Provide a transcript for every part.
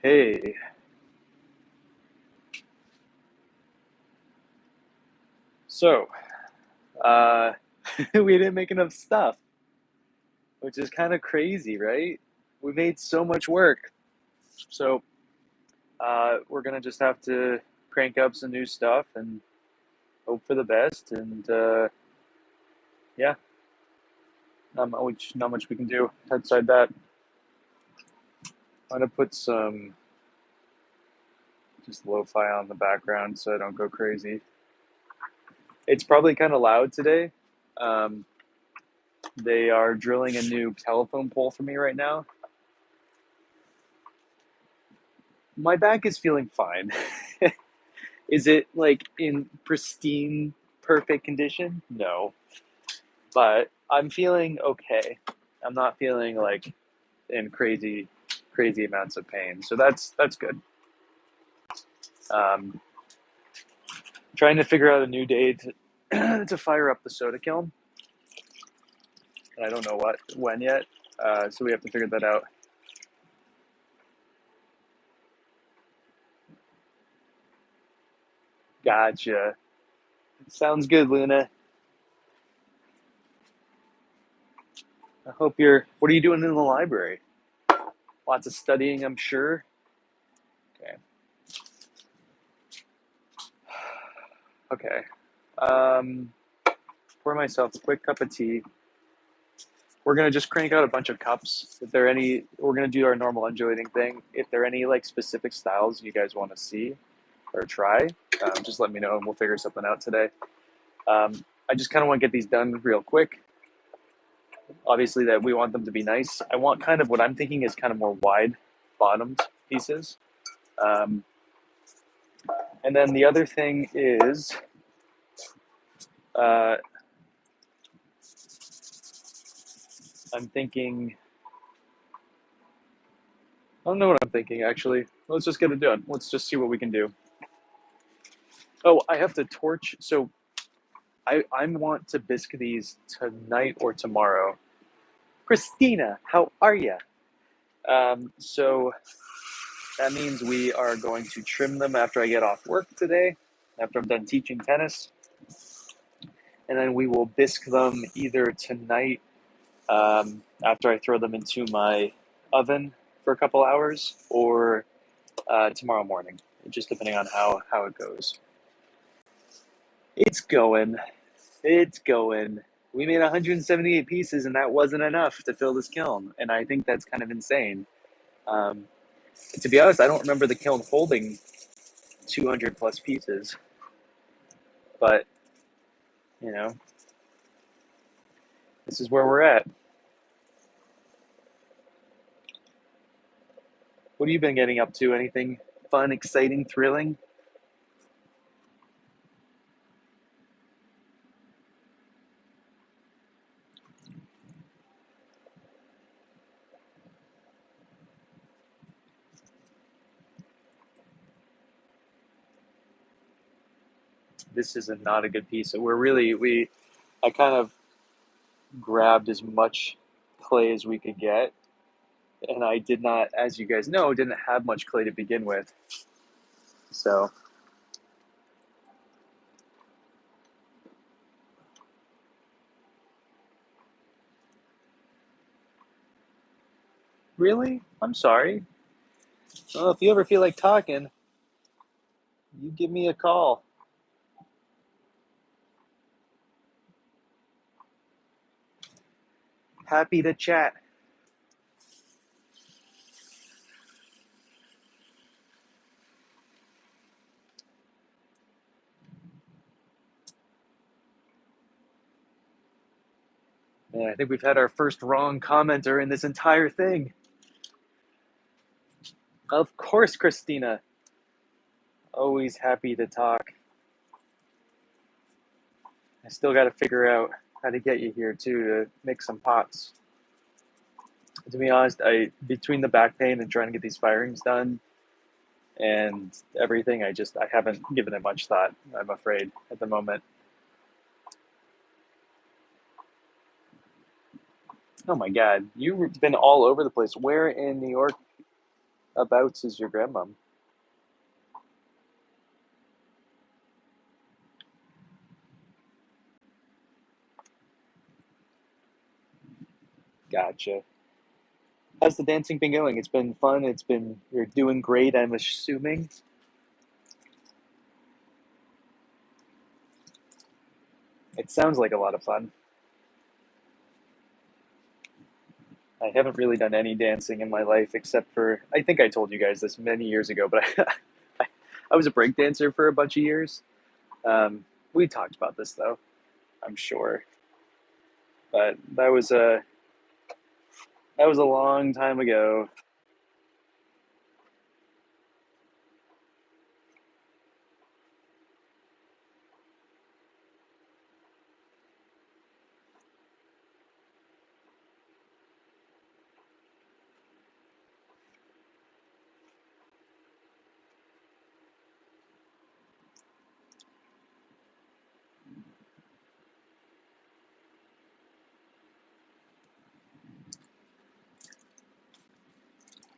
Hey, so uh, we didn't make enough stuff, which is kind of crazy, right? We made so much work, so we're gonna just have to crank up some new stuff and hope for the best. And yeah, not much we can do outside that. I'm gonna put some just lo-fi on the background so I don't go crazy. It's probably kind of loud today. Um, they are drilling a new telephone pole for me right now. My back is feeling fine. Is it like in pristine, perfect condition? No, but I'm feeling okay. I'm not feeling like in crazy amounts of pain. So that's good. Um, Trying to figure out a new day to to fire up the soda kiln, and I don't know when yet. So we have to figure that out. Gotcha. Sounds good, Luna. I hope you're. What are you doing in the library? Lots of studying, I'm sure. Okay. Okay. Um, pour myself a quick cup of tea. We're gonna just crank out a bunch of cups. If there are any, we're gonna do our normal undulating thing. If there are any like specific styles you guys want to see or try, just let me know and we'll figure something out today. I just kind of want to get these done real quick. Obviously, that we want them to be nice. I want kind of what I'm thinking is kind of more wide bottomed pieces. Um, and then the other thing is, uh, I'm thinking. I don't know what I'm thinking actually. Let's just get it done. Let's just see what we can do. Oh, I have to torch. So I want to bisque these tonight or tomorrow. Christina, how are you? So that means we are going to trim them after I get off work today, after I'm done teaching tennis. And then we will bisque them either tonight after I throw them into my oven for a couple hours or tomorrow morning, just depending on how it goes. It's going. It's going. We made 178 pieces, and that wasn't enough to fill this kiln. And I think that's kind of insane. Um, to be honest, I don't remember the kiln holding 200 plus pieces, but you know, this is where we're at. What have you been getting up to? Anything fun, exciting, thrilling? This is not a good piece. So I kind of grabbed as much clay as we could get, and I did not, as you guys know, didn't have much clay to begin with. So really, I'm sorry. Well, if you ever feel like talking, you give me a call. Happy to chat. Man, I think we've had our first wrong commenter in this entire thing. Of course, Christina. Always happy to talk. I still got to figure out how to get you here too to make some pots. To be honest, I between the back pain and trying to get these firings done and everything, I haven't given it much thought. I'm afraid at the moment. Oh my God, you've been all over the place. Where in New York Abouts is your grandmom. Gotcha. How's the dancing been going? It's been fun. You're doing great, I'm assuming. It sounds like a lot of fun. I haven't really done any dancing in my life except for, I think I told you guys this many years ago, but I, I was a break dancer for a bunch of years. Um, we talked about this though, I'm sure. But that was a long time ago.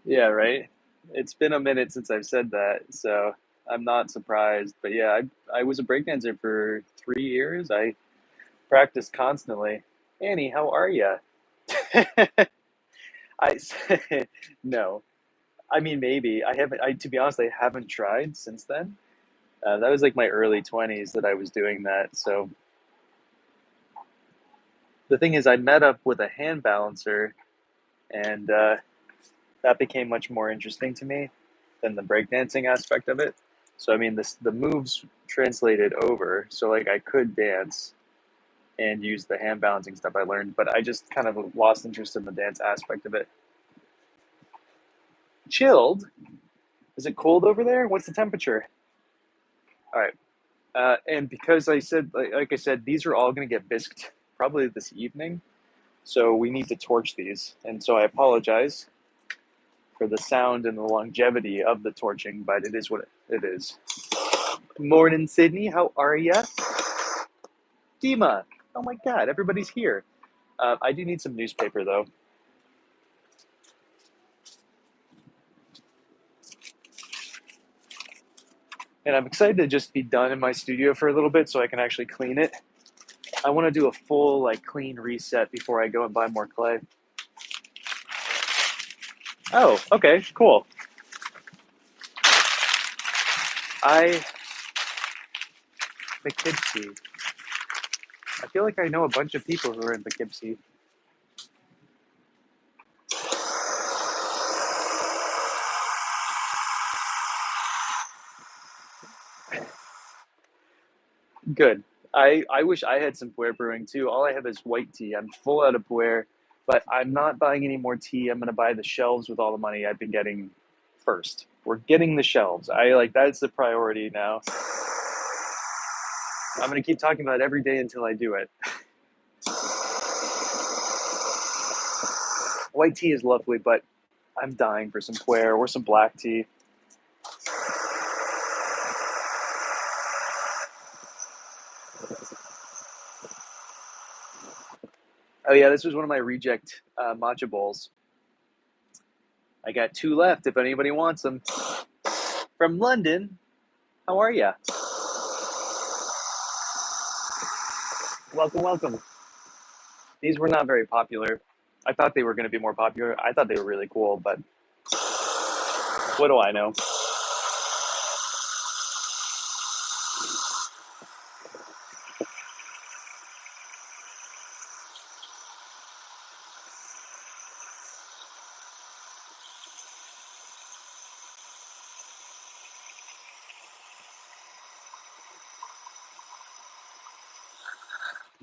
Yeah, right. It's been a minute since I've said that, so I'm not surprised. But yeah, I was a breakdancer for 3 years. I practiced constantly. Annie, how are you? I no. I mean, maybe I haven't. I To be honest, I haven't tried since then. That was like my early 20s that I was doing that. So the thing is, I met up with a hand balancer, and that became much more interesting to me than the breakdancing aspect of it. So I mean, the moves translated over, so like I could dance and use the hand balancing stuff I learned, but I just kind of lost interest in the dance aspect of it. Chilled? Is it cold over there? What's the temperature? All right. And because I said, like I said, these are all going to get bisked probably this evening, so we need to torch these. And so I apologize for the sound and the longevity of the torching, but it is what it is. Morning, Sydney. How are ya? Dima. Oh my God, everybody's here. I do need some newspaper though, and I'm excited to just be done in my studio for a little bit so I can actually clean it. I want to do a full like clean reset before I go and buy more clay. Oh, okay, cool. I Poughkeepsie. I feel like I know a bunch of people who are in Poughkeepsie. Good. I wish I had some puer brewing too. All I have is white tea. I'm full out of puer, but I'm not buying any more tea. I'm gonna buy the shelves with all the money I've been getting first. We're getting the shelves. I like that's the priority now. I'm gonna keep talking about it every day until I do it. White tea is lovely, but I'm dying for some puer or some black tea. Oh yeah, this was one of my reject matcha bowls. I got two left if anybody wants them. From London, how are ya? Welcome, welcome. These were not very popular. I thought they were going to be more popular. I thought they were really cool, but what do I know?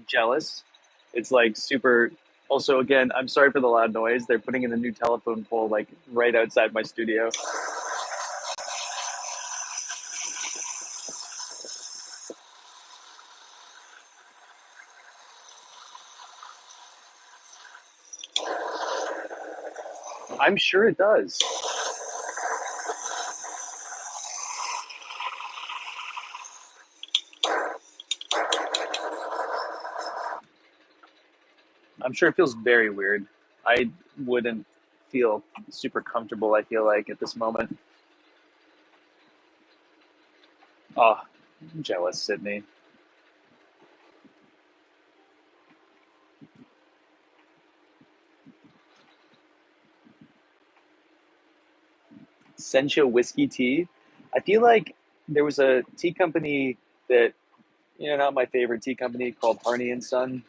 Jealous. It's like super. Also, again, I'm sorry for the loud noise. They're putting in a new telephone pole like right outside my studio. I'm sure it does. I'm sure it feels very weird. I wouldn't feel super comfortable, I feel like, at this moment. Oh, I'm jealous, Sydney. Sencha whiskey tea. I feel like there was a tea company that, not my favorite tea company, called Harney and Son,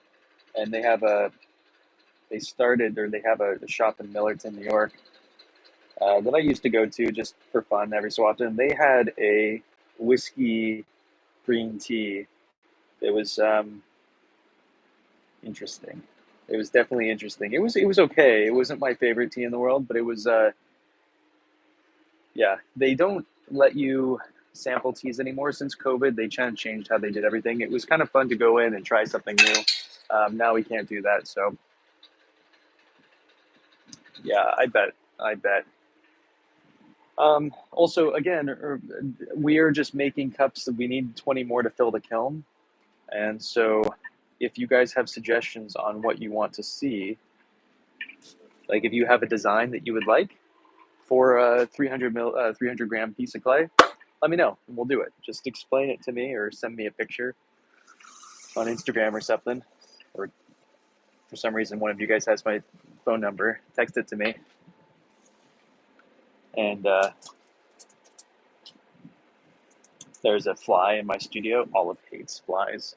and they started, or they have a shop in Millerton, New York, that I used to go to just for fun every so often. They had a whiskey green tea. It was interesting. It was definitely interesting. It was okay. It wasn't my favorite tea in the world, but it was yeah. They don't let you sample teas anymore since COVID. They kind of changed how they did everything. It was kind of fun to go in and try something new. Now we can't do that. So yeah, I bet. I bet. Also, again, we are just making cups. We need 20 more to fill the kiln. And so, if you guys have suggestions on what you want to see, like if you have a design that you would like for a 300 gram piece of clay, let me know and we'll do it. Just explain it to me or send me a picture on Instagram or something. Or for some reason, one of you guys has my phone number. Text it to me. And there's a fly in my studio. Olive hates flies,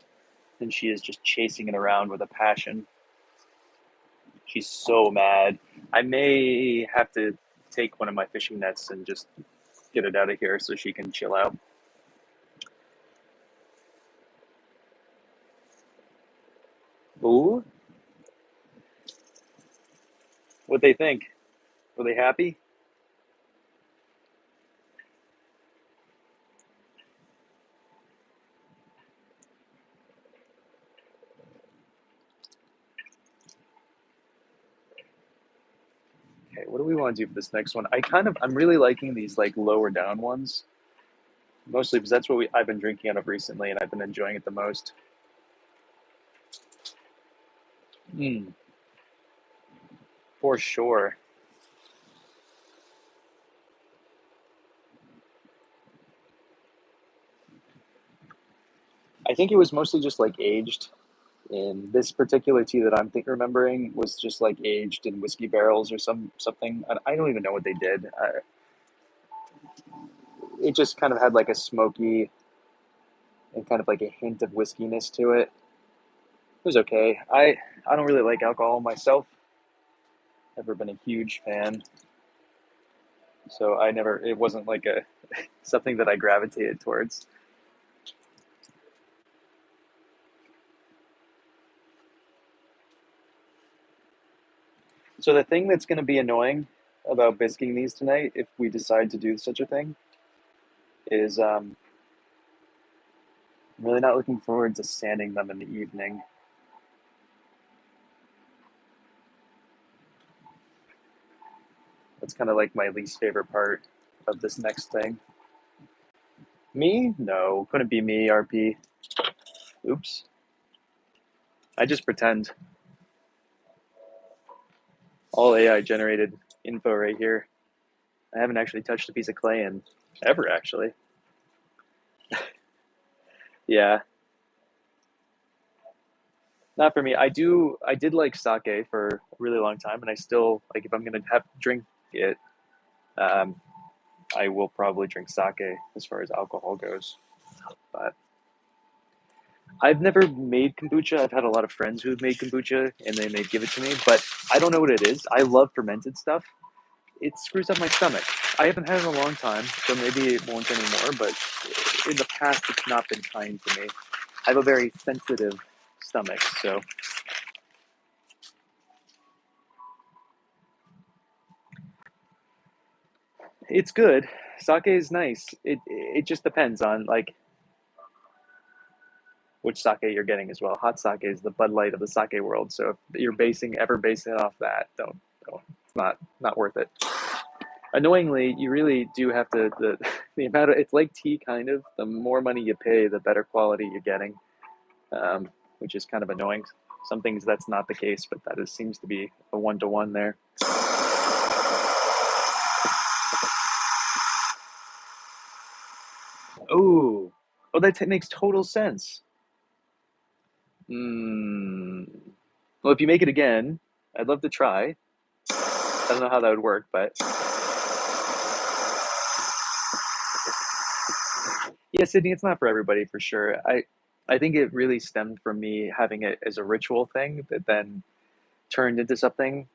and she is just chasing it around with a passion. She's so mad. I may have to take one of my fishing nets and just get it out of here so she can chill out. Ooh, what they think? Were they happy? Okay, what do we want to do for this next one? I'm really liking these like lower down ones, mostly because that's what I've been drinking out of recently, and I've been enjoying it the most. Mm, for sure. I think it was mostly just like aged. In this particular tea that I'm remembering was just like aged in whiskey barrels or something. I don't even know what they did. It just kind of had like a smoky and kind of like a hint of whiskiness to it. It was okay. I don't really like alcohol myself. Never been a huge fan, so I never. It wasn't like a something that I gravitated towards. So the thing that's going to be annoying about biscuing these tonight, if we decide to do such a thing, is I'm really not looking forward to sanding them in the evening. That's kind of like my least favorite part of this next thing. Me? No, couldn't be me, RP. Oops. I just pretend. All AI generated info right here. I haven't actually touched a piece of clay in ever, actually. Yeah, not for me. I did like sake for a really long time, and I still, like, if I'm gonna have drink it, um, I will probably drink sake as far as alcohol goes. But I've never made kombucha. I've had a lot of friends who've made kombucha, and then they give it to me, but I don't know what it is. I love fermented stuff. It screws up my stomach. I haven't had it in a long time, so maybe it won't anymore, but in the past, it's not been kind to me. I have a very sensitive stomach, so it's good. Sake is nice. It just depends on like which sake you're getting as well. Hot sake is the Bud Light of the sake world, so if you're basing it off that, don't. It's not worth it. Annoyingly, you really do have to the amount of it's like tea kind of. The more money you pay, the better quality you're getting, which is kind of annoying. Some things that's not the case, but that seems to be a one to one there. Oh, oh, that makes total sense. Mm. Well, if you make it again, I'd love to try. I don't know how that would work, but yeah, Sydney, it's not for everybody for sure. I think it really stemmed from me having it as a ritual thing that then turned into something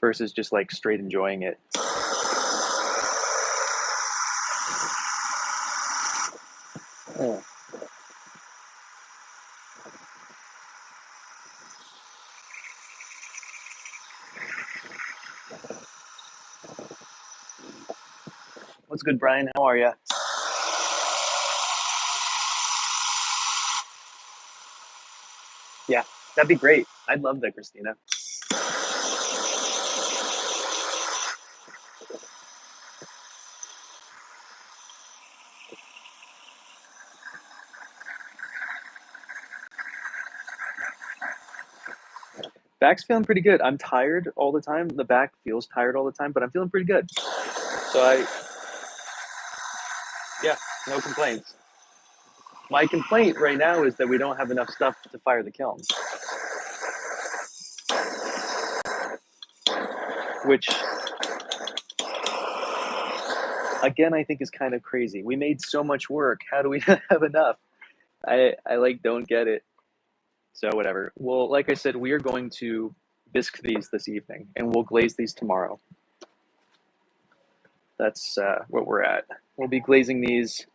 versus just like straight enjoying it. Oh, what's good, Brian? How are you? Yeah, that'd be great. I'd love that, Christina. Back's feeling pretty good. I'm tired all the time. The back feels tired all the time, but I'm feeling pretty good. So yeah, no complaints. My complaint right now is that we don't have enough stuff to fire the kiln, which again I think is kind of crazy. We made so much work. How do we not have enough? I like don't get it. So whatever. Well, like I said, we are going to bisque these this evening, and we'll glaze these tomorrow. That's what we're at. We'll be glazing these.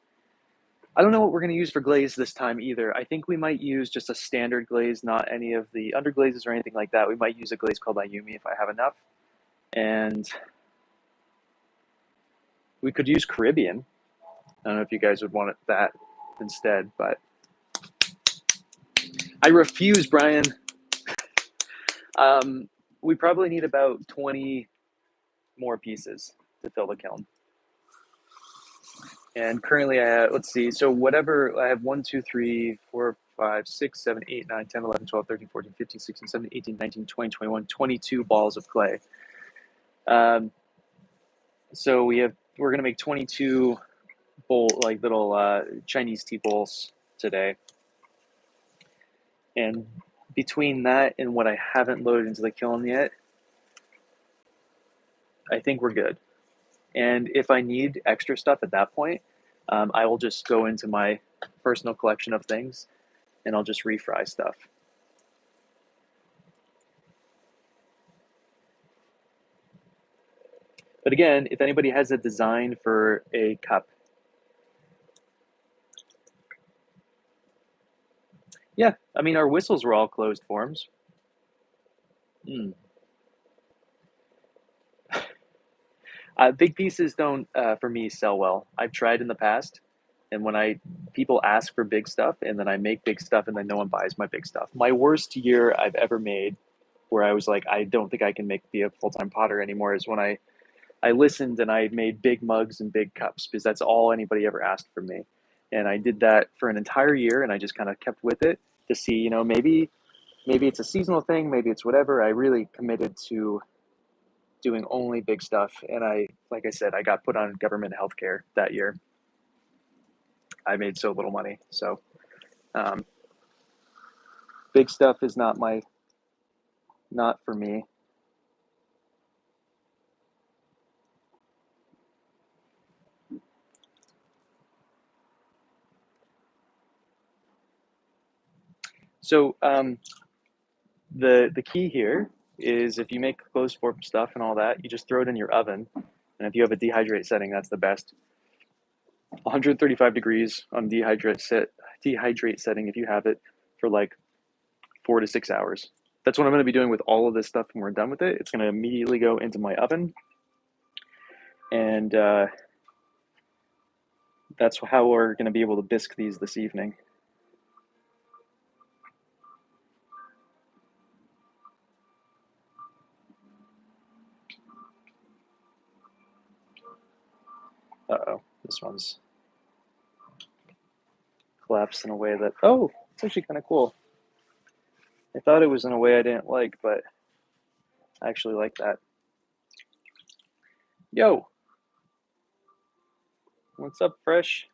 I don't know what we're going to use for glaze this time either. I think we might use just a standard glaze, not any of the underglazes or anything like that. We might use a glaze called Ayumi if I have enough. And we could use Caribbean. I don't know if you guys would want that instead, but I refuse, Brian. Um, we probably need about 20 more pieces to fill the kiln. And currently, I have, let's see, so whatever, I have 1, 2, 3, 4, 5, 6, 7, 8, 9, 10, 11, 12, 13, 14, 15, 16, 17, 18, 19, 20, 21, 22 balls of clay. Um, so we're going to make 22 like little Chinese tea bowls today. And between that and what I haven't loaded into the kiln yet, I think we're good. And if I need extra stuff at that point, I will just go into my personal collection of things and I'll just refry stuff. But again, if anybody has a design for a cup, yeah, I mean, our whistles were all closed forms. Mm. Big pieces don't, for me, sell well. I've tried in the past, and when people ask for big stuff, and then I make big stuff, and then no one buys my big stuff. My worst year I've ever made, where I was like, I don't think I can be a full time potter anymore, is when I listened and I made big mugs and big cups because that's all anybody ever asked from me. And I did that for an entire year, and I just kind of kept with it to see, maybe it's a seasonal thing, maybe it's whatever. I really committed to doing only big stuff, and like I said, I got put on government health care that year. I made so little money, so um, big stuff is not for me. So the key here is if you make closed form stuff and all that, you just throw it in your oven, and if you have a dehydrate setting, that's the best. 135 degrees on dehydrate setting if you have it for like 4 to 6 hours. That's what I'm going to be doing with all of this stuff when we're done with it. It's going to immediately go into my oven, and that's how we're going to be able to bisque these this evening. Uh-oh, this one's collapsed in a way that, oh, it's actually kind of cool. I thought it was in a way I didn't like, but I actually like that. Yo, what's up, Fresh?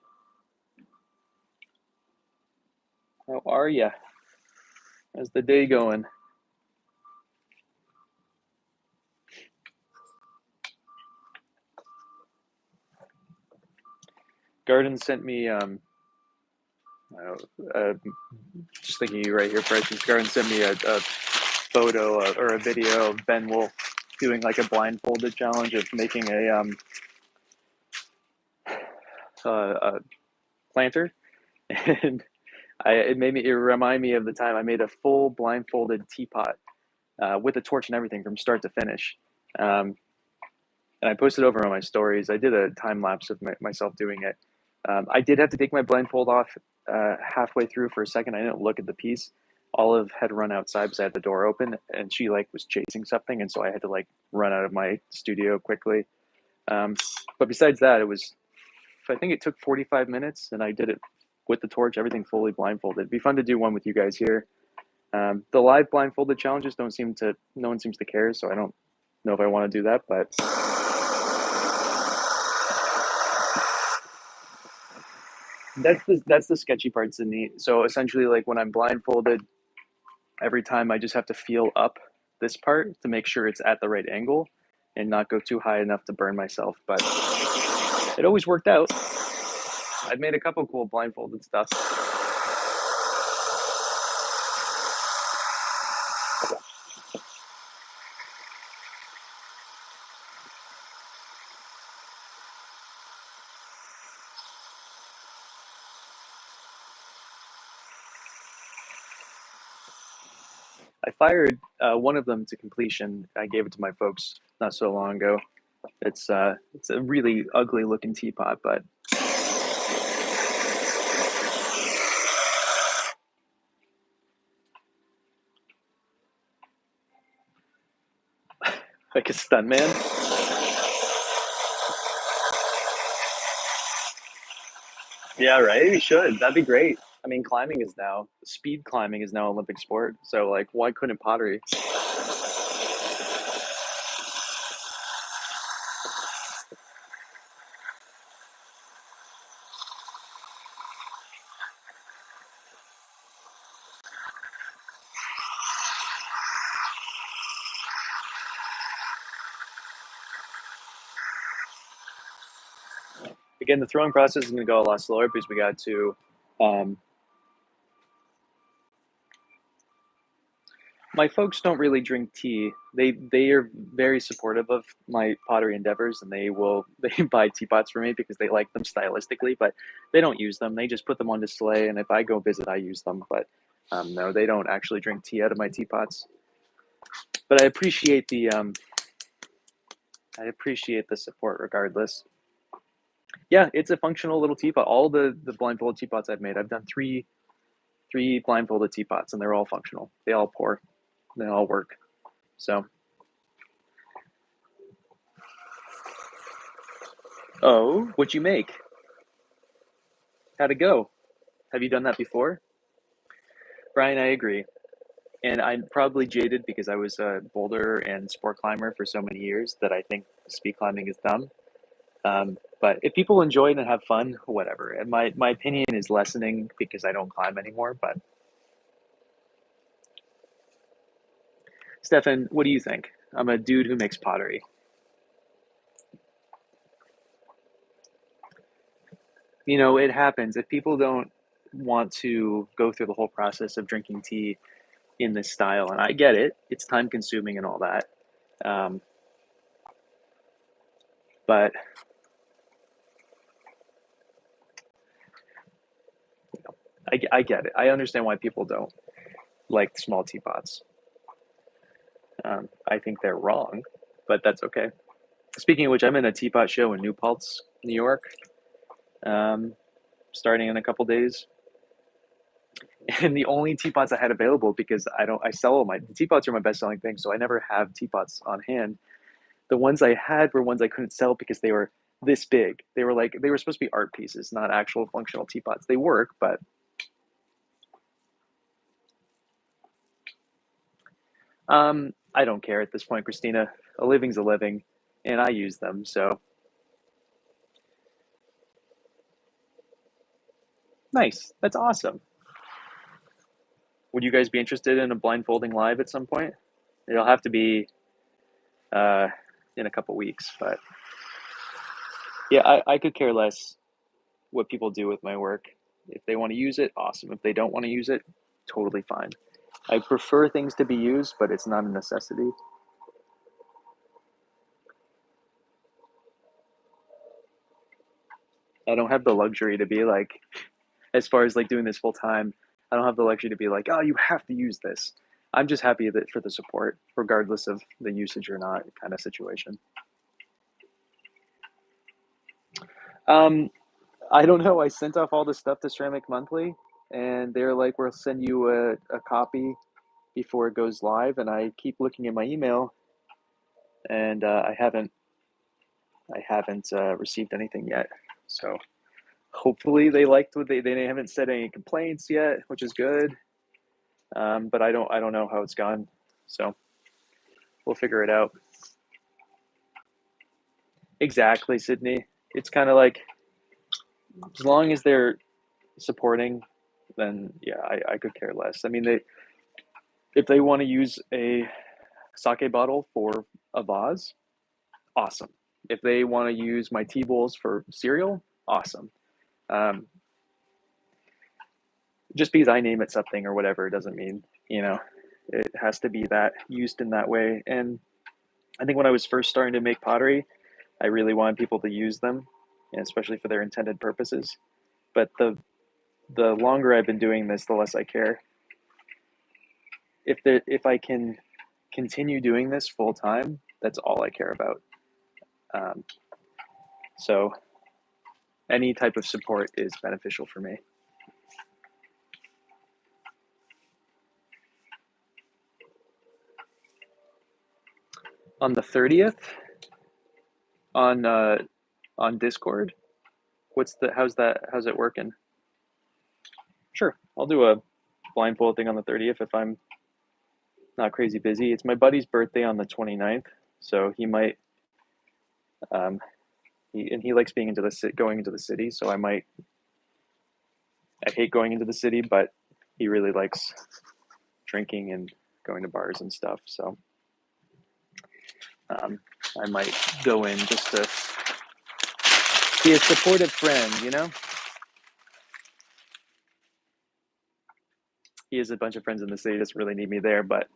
How are ya? How's the day going? Garden sent me just thinking of you right here, Precious. Garden sent me a photo or a video of Ben Wolf doing like a blindfolded challenge of making a planter, and it reminded me of the time I made a full blindfolded teapot with a torch and everything from start to finish. Um, and I posted over on my stories. I did a time lapse of myself doing it. I did have to take my blindfold off halfway through for a second. I didn't look at the piece. Olive had run outside because I had the door open, and she like was chasing something, and so I had to like run out of my studio quickly. Um, but besides that, it was. I think it took 45 minutes, and I did it with the torch, everything fully blindfolded. It'd be fun to do one with you guys here. The live blindfolded challenges don't seem to. No one seems to care, so I don't know if I want to do that, but that's the sketchy parts in the so essentially like when I'm blindfolded, every time I just have to feel up this part to make sure it's at the right angle and not go too high enough to burn myself. But it always worked out. I've made a couple cool blindfolded stuff. I fired one of them to completion. I gave it to my folks not so long ago. It's a really ugly looking teapot, but like a stuntman. Yeah, right. We should. That'd be great. I mean, speed climbing is now Olympic sport. So like, why couldn't pottery? Again, the throwing process is going to go a lot slower because we got to. Um, my folks don't really drink tea. They are very supportive of my pottery endeavors, and they buy teapots for me because they like them stylistically, but they don't use them. They just put them on display, and if I go visit, I use them. But no, they don't actually drink tea out of my teapots. But I appreciate the support regardless. Yeah, it's a functional little teapot. All the blindfolded teapots I've made, I've done three blindfolded teapots, and they're all functional. They all pour. They all work. So, oh, what'd you make? How'd it go? Have you done that before? Brian, I agree. And I'm probably jaded because I was a boulder and sport climber for so many years that I think speed climbing is dumb. But if people enjoy it and have fun, whatever. And my opinion is lessening because I don't climb anymore. But Stefan, what do you think? I'm a dude who makes pottery. You know, it happens. If people don't want to go through the whole process of drinking tea in this style, and I get it, it's time consuming and all that. Um, but I get it. I understand why people don't like small teapots. I think they're wrong, but that's okay. Speaking of which, I'm in a teapot show in New Paltz, New York, um, starting in a couple days. And the only teapots I had available because I sell all my the teapots are my best selling thing, so I never have teapots on hand. The ones I had were ones I couldn't sell because they were this big. They were supposed to be art pieces, not actual functional teapots. They work, but I don't care at this point, Christina. A living's a living, and I use them. So nice. That's awesome. Would you guys be interested in a blindfolding live at some point? It'll have to be uh, in a couple weeks, but yeah, I could care less what people do with my work. If they want to use it, awesome. If they don't want to use it, totally fine. I prefer things to be used, but it's not a necessity. I don't have the luxury to be like, as far as like doing this full time, I don't have the luxury to be like, oh, you have to use this. I'm just happy that for the support, regardless of the usage or not kind of situation. Um, I don't know. I sent off all this stuff to Ceramic Monthly, and they're like, "We'll send you a copy before it goes live." And I keep looking at my email, and I haven't received anything yet. So hopefully they liked what they haven't said any complaints yet, which is good. But I don't know how it's gone, so we'll figure it out. Exactly, Sydney. It's kind of like as long as they're supporting, then yeah, I could care less. I mean, if they want to use a sake bottle for a vase, awesome. If they want to use my tea bowls for cereal, awesome. Um, just because I name it something or whatever doesn't mean, it has to be that used in that way. And I think when I was first starting to make pottery, I really wanted people to use them, especially for their intended purposes. But the longer I've been doing this, the less I care. If I can continue doing this full time, that's all I care about. Um, so any type of support is beneficial for me. On the 30th, on on Discord, how's it working? Sure, I'll do a blindfold thing on the 30th if I'm not crazy busy. It's my buddy's birthday on the 29th, so he might um he likes being going into the city, so I hate going into the city, but he really likes drinking and going to bars and stuff, so um I might go in just to be a supportive friend. He has a bunch of friends in the city, doesn't really need me there, but.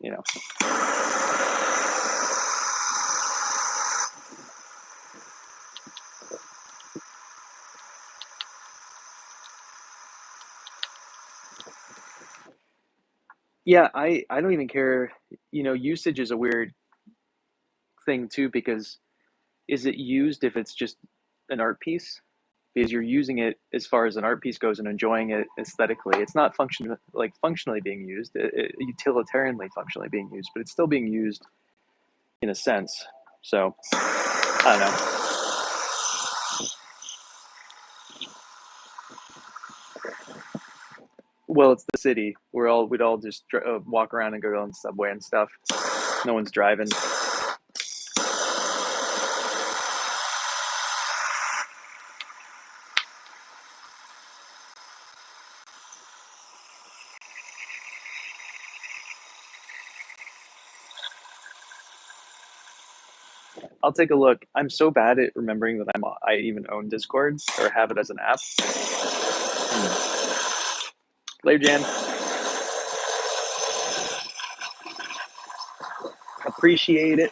Yeah, I don't even care. Usage is a weird thing too, because is it used if it's just an art piece? Because you're using it as far as an art piece goes and enjoying it aesthetically. It's not functionally being used, utilitarianly functionally being used, but it's still being used in a sense. So I don't know. Well, it's the city. We'd all just walk around and go on the subway and stuff. No one's driving. I'll take a look. I'm so bad at remembering that I even own Discord or have it as an app. Later, Jan. Appreciate it.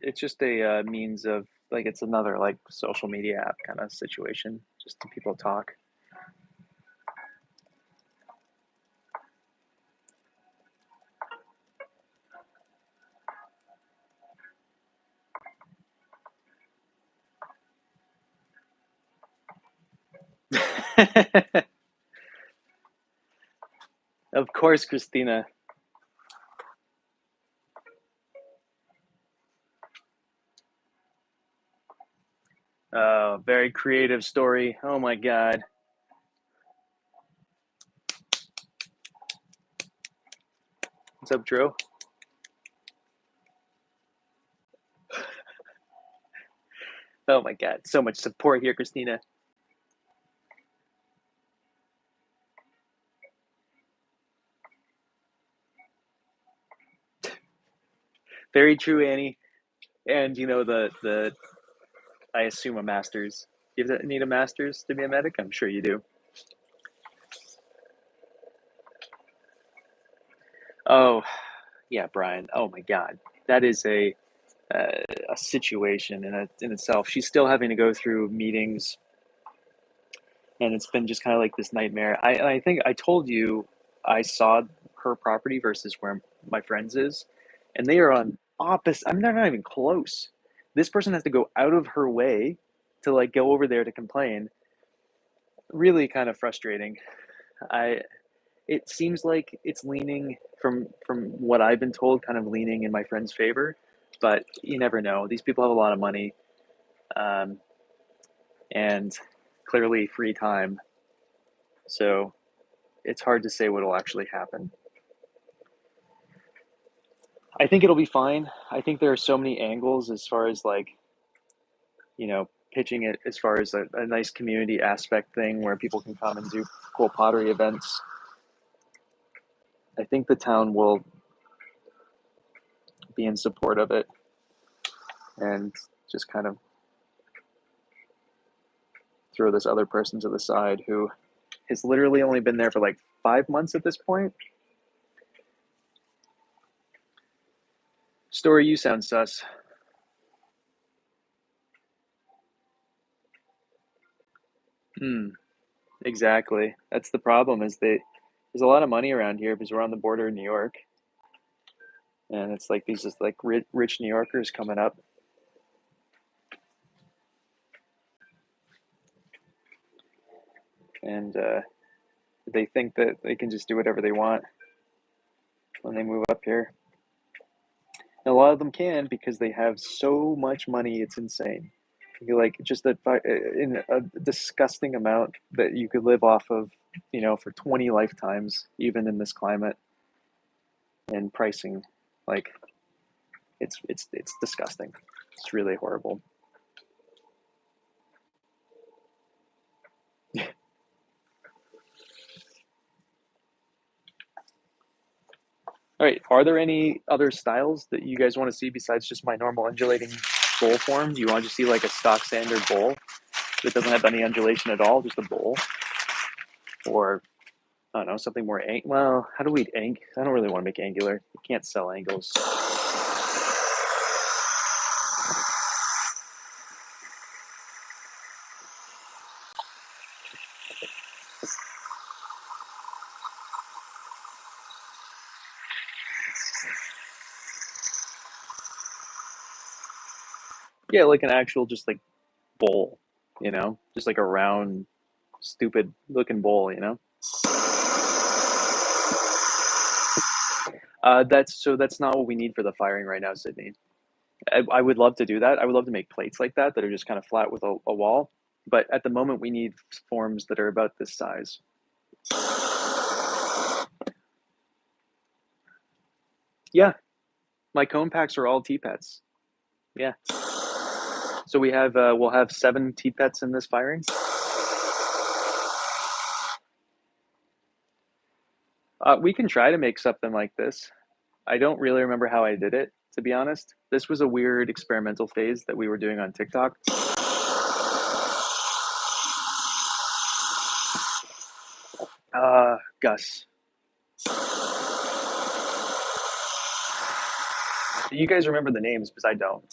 It's just a means of like it's another like social media app kind of situation, just to people talk. Of course, Christina. Very creative story. Oh my God. What's up, Drew? Oh my God. So much support here, Christina. Very true, Annie. And you know the I assume a master's. Do you need a master's to be a medic? I'm sure you do. Oh, yeah, Brian. Oh my God, that is a situation in itself. She's still having to go through meetings, and it's been just kind of like this nightmare. I think I told you I saw her property versus where my friend's is, and they are on opposite. I mean, they're not even close. This person has to go out of her way to like go over there to complain. Really kind of frustrating. I It seems like it's leaning from what I've been told, kind of leaning in my friend's favor, but you never know. These people have a lot of money, um, and clearly free time, so it's hard to say what will actually happen. I think it'll be fine. I think there are so many angles as far as like, pitching it as far as a nice community aspect thing where people can come and do cool pottery events. I think the town will be in support of it and just kind of throw this other person to the side who has literally only been there for like 5 months at this point. Story, you sound sus. Hmm, exactly. That's the problem is that there's a lot of money around here because we're on the border of New York, and it's like these just like rich New Yorkers coming up, and they think that they can just do whatever they want when they move up here. And a lot of them can because they have so much money, it's insane. You like just in a disgusting amount that you could live off of, for 20 lifetimes, even in this climate and pricing. Like it's disgusting. It's really horrible. All right, are there any other styles that you guys want to see besides just my normal undulating bowl form? Do you want to see like a stock standard bowl that doesn't have any undulation at all, just a bowl, or I don't know, something more well, how do we I don't really want to make angular. You can't sell angles. Yeah, like an actual just like bowl, just like a round, stupid looking bowl. That's not what we need for the firing right now, Sydney. I would love to do that. I would love to make plates like that are just kind of flat with a wall. But at the moment, we need forms that are about this size. Yeah, my cone packs are all T-pets. Yeah. So we'll have 7 T-pets in this firing. We can try to make something like this. I don't really remember how I did it, to be honest. This was a weird experimental phase that we were doing on TikTok. Gus. You guys remember the names because I don't.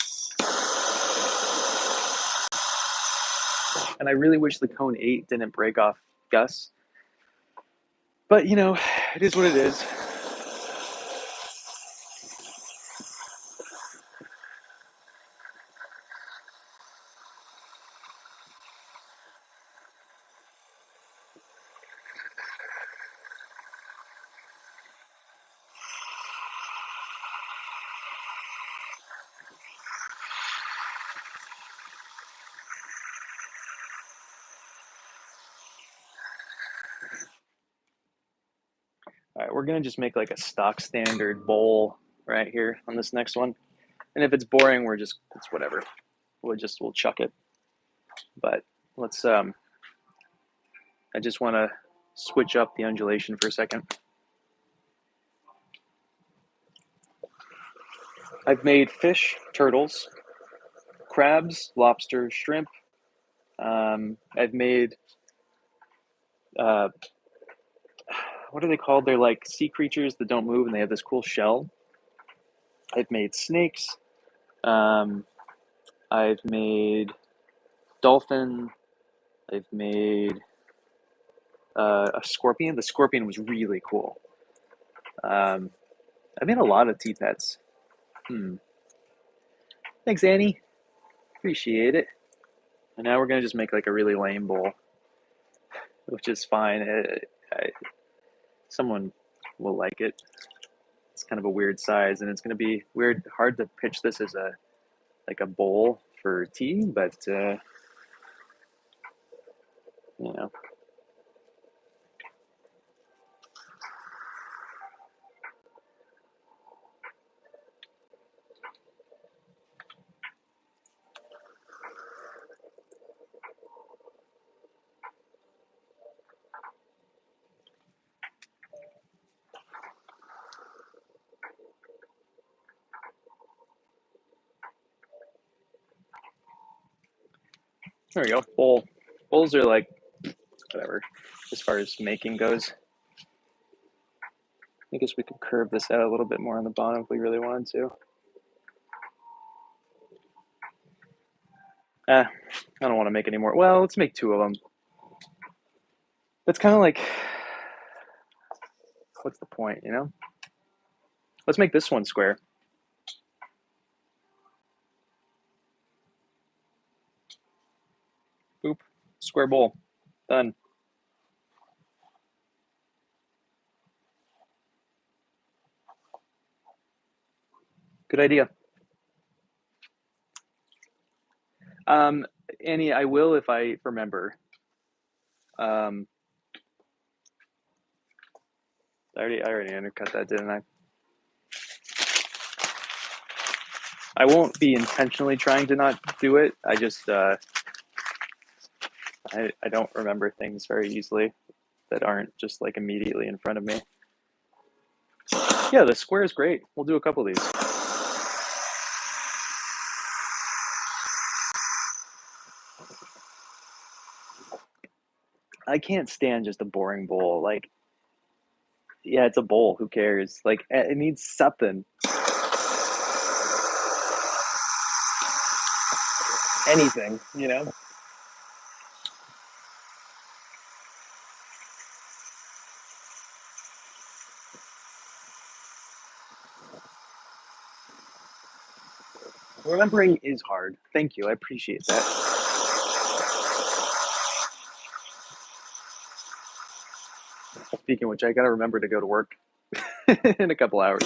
And I really wish the Cone 8 didn't break off Gus. But, it is what it is. right, we're gonna just make like a stock standard bowl right here on this next one. And if it's boring, it's whatever. We'll chuck it. But let's I just want to switch up the undulation for a second. I've made fish, turtles, crabs, lobster, shrimp. I've made what are they called? They're like sea creatures that don't move and they have this cool shell. I've made snakes. I've made dolphin. I've made a scorpion. The scorpion was really cool. I made a lot of tea pets. Thanks, Annie. Appreciate it. And now we're gonna just make like a really lame bowl, which is fine. Someone will like it. It's kind of a weird size, and it's gonna be hard to pitch this as a bowl for tea, but you know. There we go. Bowl. Bowls are like whatever as far as making goes. I guess we could curve this out a little bit more on the bottom if we really wanted to. I don't want to make any more. Well, let's make 2 of them. It's kind of like, what's the point, you know? Let's make this one square. Boop. Square bowl. Done. Good idea. Annie, I will if I remember. I already undercut that, didn't I? I won't be intentionally trying to not do it. I just I don't remember things very easily that aren't just like immediately in front of me. Yeah, the square is great. We'll do a couple of these. I can't stand just a boring bowl. Like, yeah, it's a bowl. Who cares? Like, it needs something. Anything, you know? Remembering is hard. Thank you. I appreciate that. Speaking of which, I gotta remember to go to work in a couple hours.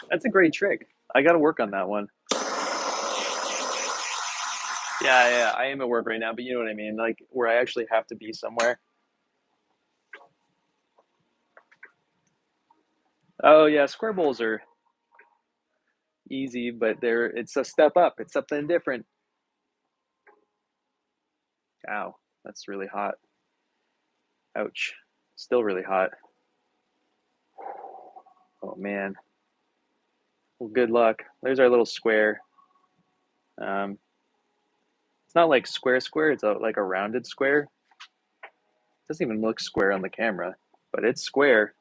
That's a great trick. I gotta work on that one. Yeah, I am at work right now, but you know what I mean? Like, where I actually have to be somewhere. Oh, yeah, square bowls are easy, but it's a step up. It's something different. Ow, that's really hot. Ouch. Still really hot. Oh, man. Well, good luck. There's our little square. It's not like square, it's like a rounded square. It doesn't even look square on the camera, but it's square.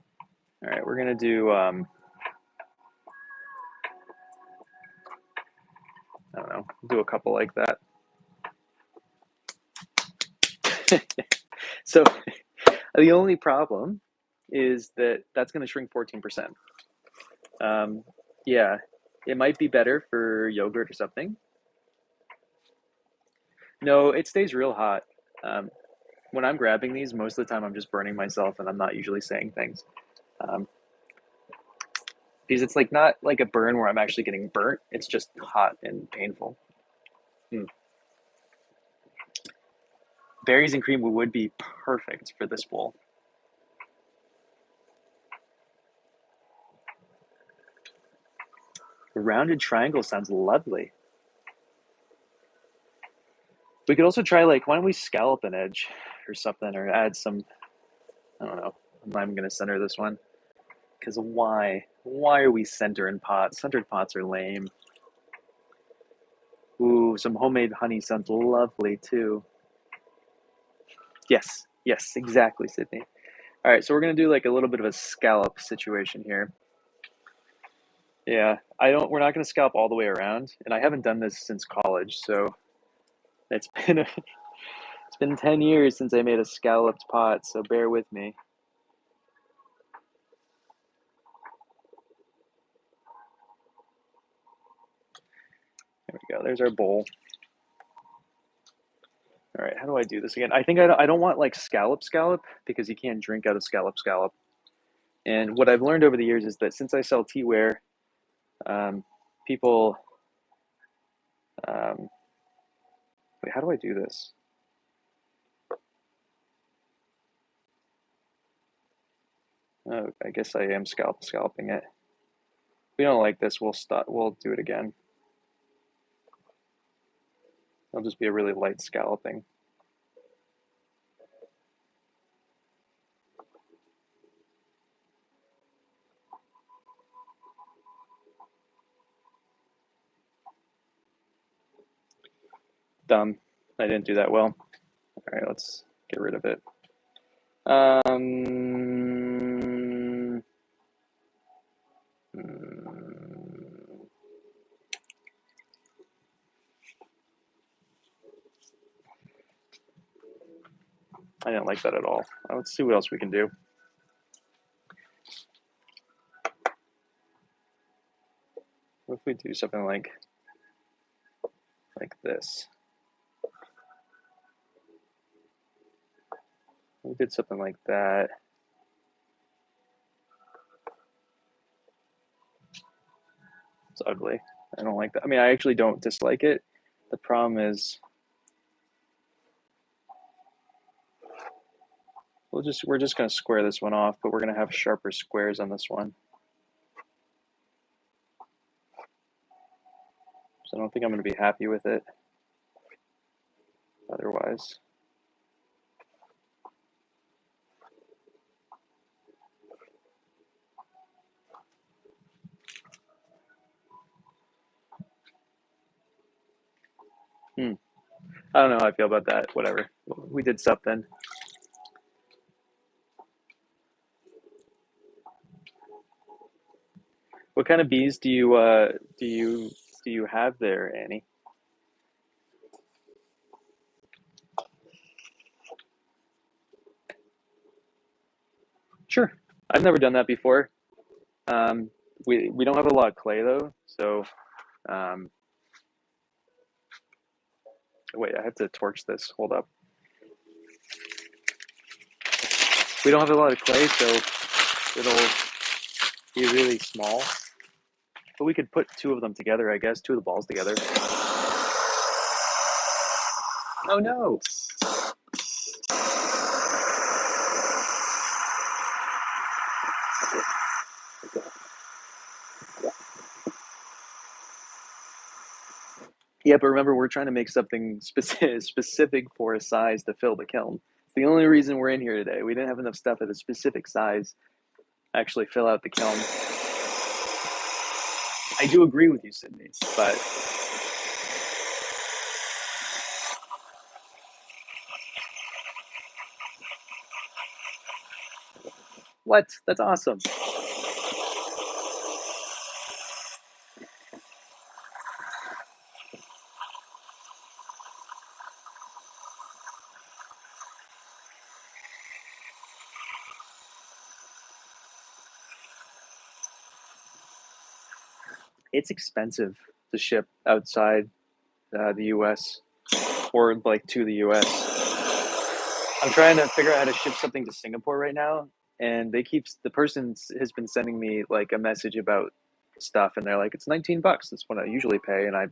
All right, we're gonna do, I don't know, do a couple like that. So the only problem is that that's gonna shrink 14%. Yeah, it might be better for yogurt or something. No, it stays real hot. Um, when I'm grabbing these, most of the time I'm just burning myself and I'm not usually saying things. Um, because it's like not like a burn where I'm actually getting burnt. It's just hot and painful. Mm. Berries and cream would be perfect for this bowl. The rounded triangle sounds lovely. We could also try like, why don't we scallop an edge or something, or add some, I don't know. I'm not even gonna center this one because why? Why are we centering pots? Centered pots are lame. Ooh, some homemade honey sounds lovely too. Yes, yes, exactly, Sydney. All right, so we're gonna do like a little bit of a scallop situation here. Yeah, I don't. We're not gonna scallop all the way around, and I haven't done this since college, so it's been it's been 10 years since I made a scalloped pot. So bear with me. There we go. There's our bowl. All right, how do I do this again? I think I don't want like scallop because you can't drink out of scallop. And what I've learned over the years is that since I sell teaware, um, people, um, wait, how do I do this? Oh, I guess I am scalloping it. If we don't like this, we'll stop. We'll do it again. It'll just be a really light scalloping. Dumb. I didn't do that well. All right, let's get rid of it. I didn't like that at all. Let's see what else we can do. What if we do something like this? We did something like that. It's ugly. I don't like that. I mean, I actually don't dislike it. The problem is we're just gonna square this one off, but we're gonna have sharper squares on this one. So I don't think I'm gonna be happy with it otherwise. I don't know how I feel about that. Whatever. We did something. What kind of bees do you have there, Annie? Sure. I've never done that before. Um, we don't have a lot of clay though, so um, wait, I have to torch this. Hold up. We don't have a lot of clay, so it'll be really small. But we could put two of them together, I guess, two of the balls together. Oh no! Yeah, but remember, we're trying to make something specific for a size to fill the kiln. It's the only reason we're in here today. We didn't have enough stuff at a specific size to actually fill out the kiln. I do agree with you, Sydney, but what? That's awesome. it's expensive to ship outside the US or like to the US. I'm trying to figure out how to ship something to Singapore right now, and the person has been sending me like a message about stuff, and they're like, it's $19. That's what I usually pay, and I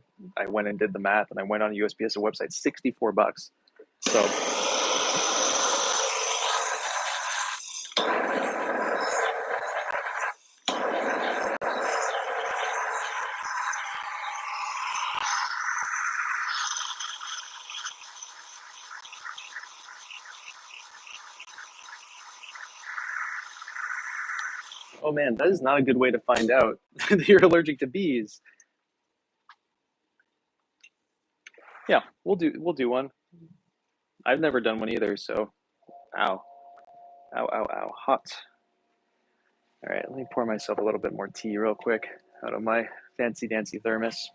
went and did the math, and I went on a USPS website, $64. So oh man, that is not a good way to find out that you're allergic to bees. Yeah, we'll do one. I've never done one either, so ow. Ow, ow, ow. Hot. All right, let me pour myself a little bit more tea real quick out of my fancy dancy thermos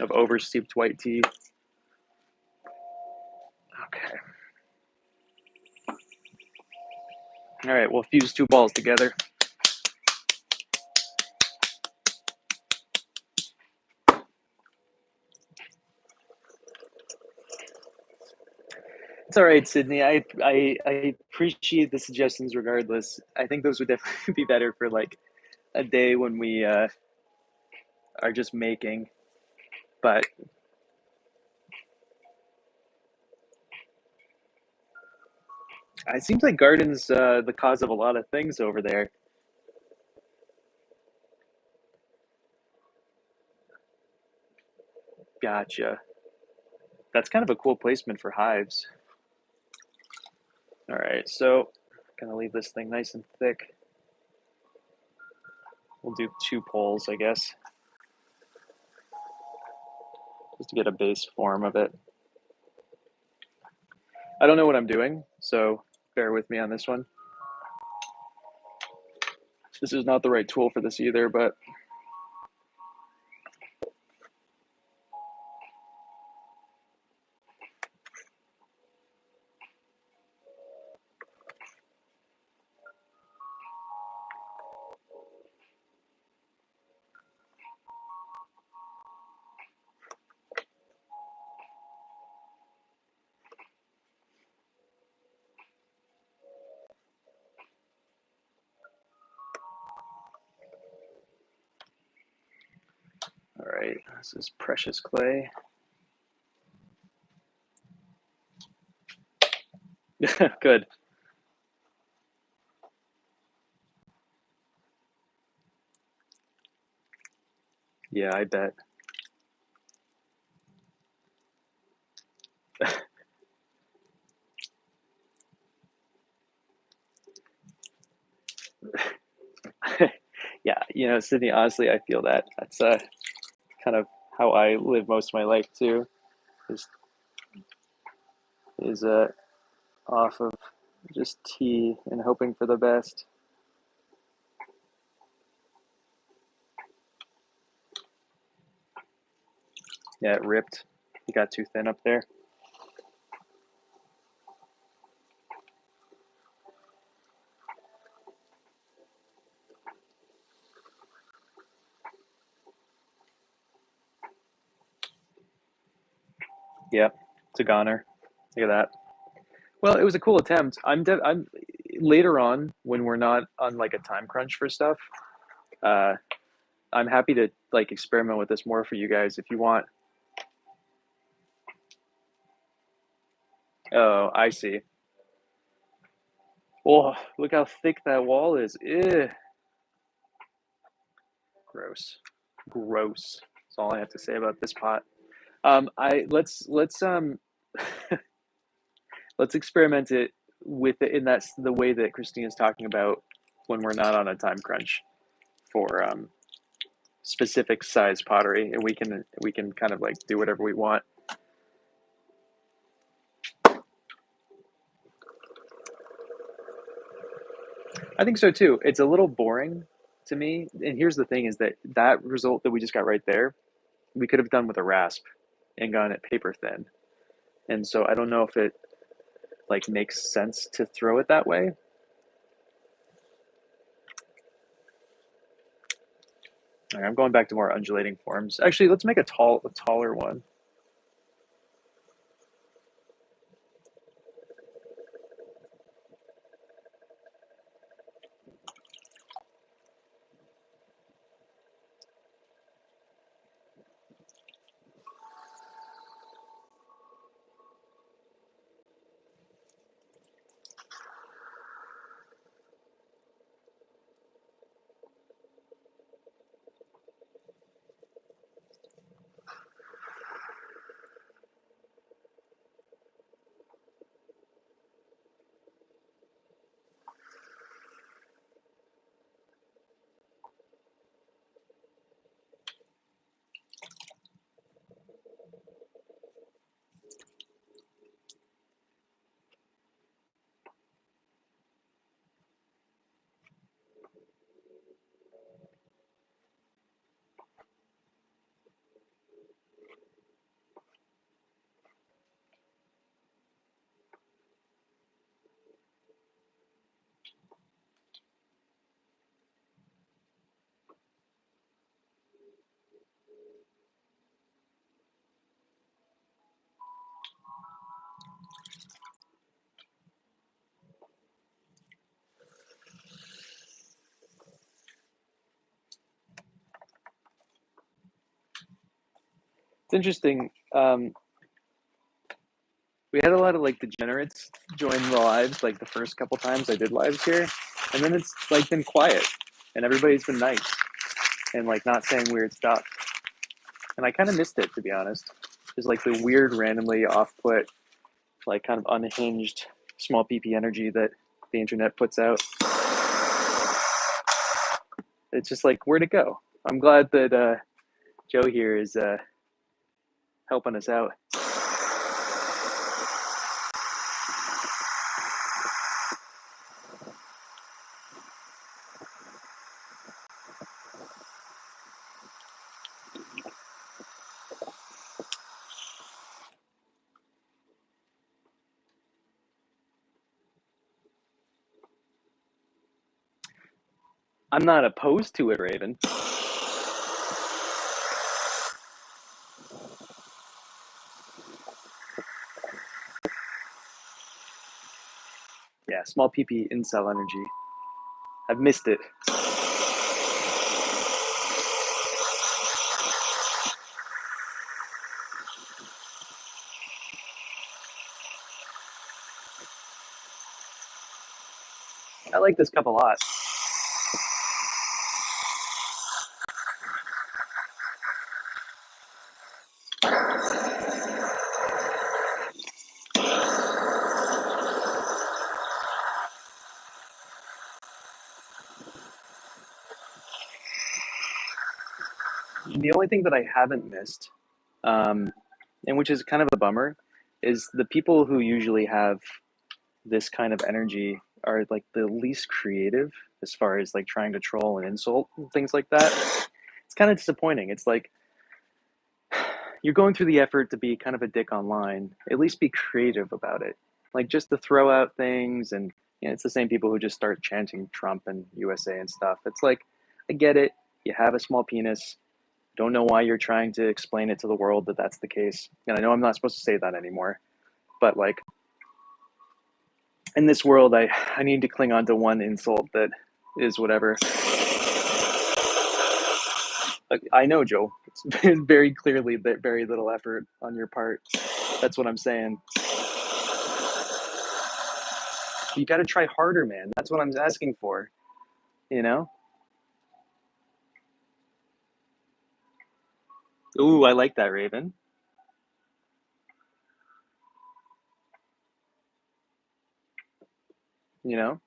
of oversteeped white tea. Okay. All right, we'll fuse two balls together. It's all right, Sydney. I appreciate the suggestions regardless. I think those would definitely be better for like a day when we are just making. But it seems like garden's the cause of a lot of things over there. Gotcha. That's kind of a cool placement for hives. All right, so gonna leave this thing nice and thick. We'll do 2 poles, I guess, just to get a base form of it. I don't know what I'm doing, so bear with me on this one. This is not the right tool for this either, but all right, this is precious clay. Good. Yeah, I bet. Yeah, Sydney, honestly, I feel that. That's kind of how I live most of my life too, is, is off of just tea and hoping for the best. Yeah, it ripped. It got too thin up there. Yep, it's a goner. Look at that. Well, it was a cool attempt. I'm later on when we're not on like a time crunch for stuff. Uh, I'm happy to like experiment with this more for you guys if you want. Oh, I see. Oh, look how thick that wall is. Ew. Gross. Gross. That's all I have to say about this pot. I let's experiment it with it, and that's the way that Christina's talking about when we're not on a time crunch for specific size pottery, and we can kind of like do whatever we want. I think so too. It's a little boring to me, and here's the thing: is that result that we just got right there, we could have done with a rasp and gone it paper thin. And so I don't know if it like makes sense to throw it that way. All right, I'm going back to more undulating forms. Actually, let's make a taller one. It's interesting. We had a lot of like degenerates join the lives like the first couple times I did lives here, and then it's like been quiet, and everybody's been nice and like not saying weird stuff. And I kind of missed it, to be honest. There's like the weird, randomly off-put, like kind of unhinged small PP energy that the internet puts out. It's just like, where'd it go? I'm glad that Joe here is helping us out. I'm not opposed to it, Raven. Yeah, small PP incel energy. I've missed it. I like this cup a lot. The only thing that I haven't missed, and which is kind of a bummer, is the people who usually have this kind of energy are like the least creative as far as like trying to troll and insult and things like that. It's kind of disappointing. It's like you're going through the effort to be kind of a dick online. At least be creative about it. Like just to throw out things and it's the same people who just start chanting Trump and USA and stuff. It's like I get it. You have a small penis. Don't know why you're trying to explain it to the world that that's the case. And I know I'm not supposed to say that anymore, but like in this world, I need to cling on to one insult that is whatever. I know, Joe. It's very clearly very little effort on your part. That's what I'm saying. You got to try harder, man. That's what I'm asking for. You know? Ooh, I like that, Raven. You know?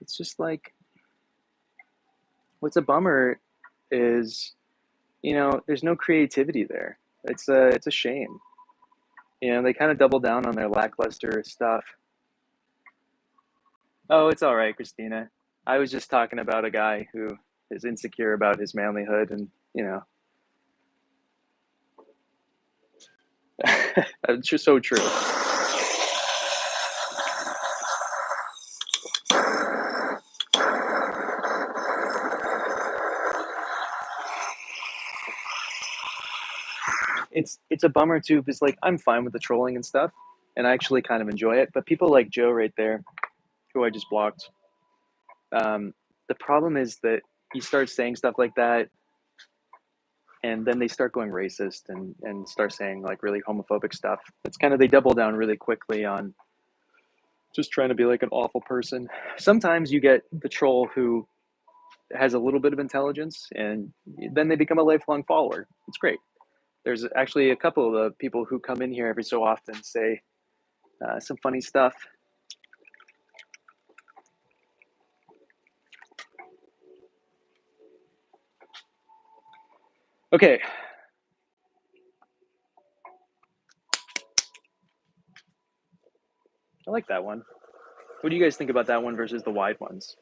It's just like, what's a bummer is, there's no creativity there. It's a shame. They kind of double down on their lackluster stuff. Oh, it's all right, Christina. I was just talking about a guy who is insecure about his manlyhood, and it's just so true. it's a bummer too, because like I'm fine with the trolling and stuff, and I actually kind of enjoy it. But people like Joe right there, who I just blocked, um, the problem is that he starts saying stuff like that, and then they start going racist and start saying like really homophobic stuff. It's kind of they double down really quickly on just trying to be like an awful person. Sometimes you get the troll who has a little bit of intelligence, and then they become a lifelong follower. It's great. There's actually a couple of the people who come in here every so often say some funny stuff. Okay. I like that one. What do you guys think about that one versus the wide ones?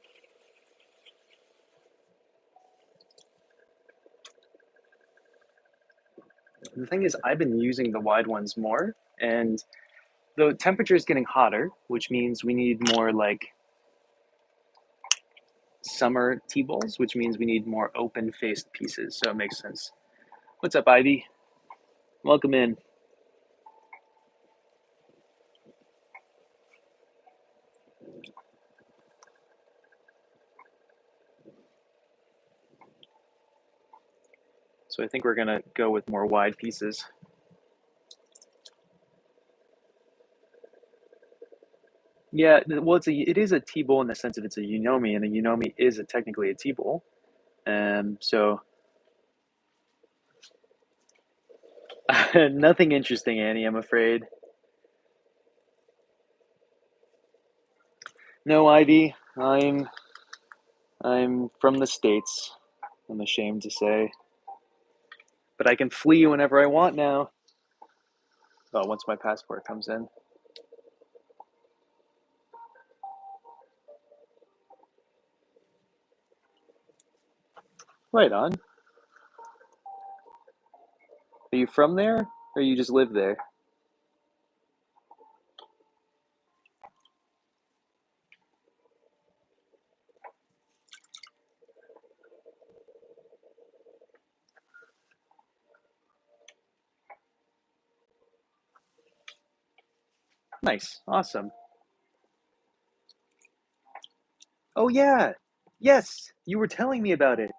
The thing is, I've been using the wide ones more, and the temperature is getting hotter, which means we need more like summer tea bowls, which means we need more open-faced pieces. So it makes sense. What's up, Ivy? Welcome in. So I think we're gonna go with more wide pieces. Yeah, well, it is a tea bowl in the sense that it's a Unomi, and a Unomi is technically a tea bowl. So nothing interesting, Annie, I'm afraid. No, Ivy, I'm from the States, I'm ashamed to say. But I can flee whenever I want now. Oh, once my passport comes in. Right on. Are you from there, or you just live there? Nice, awesome. Oh yeah, yes, you were telling me about it.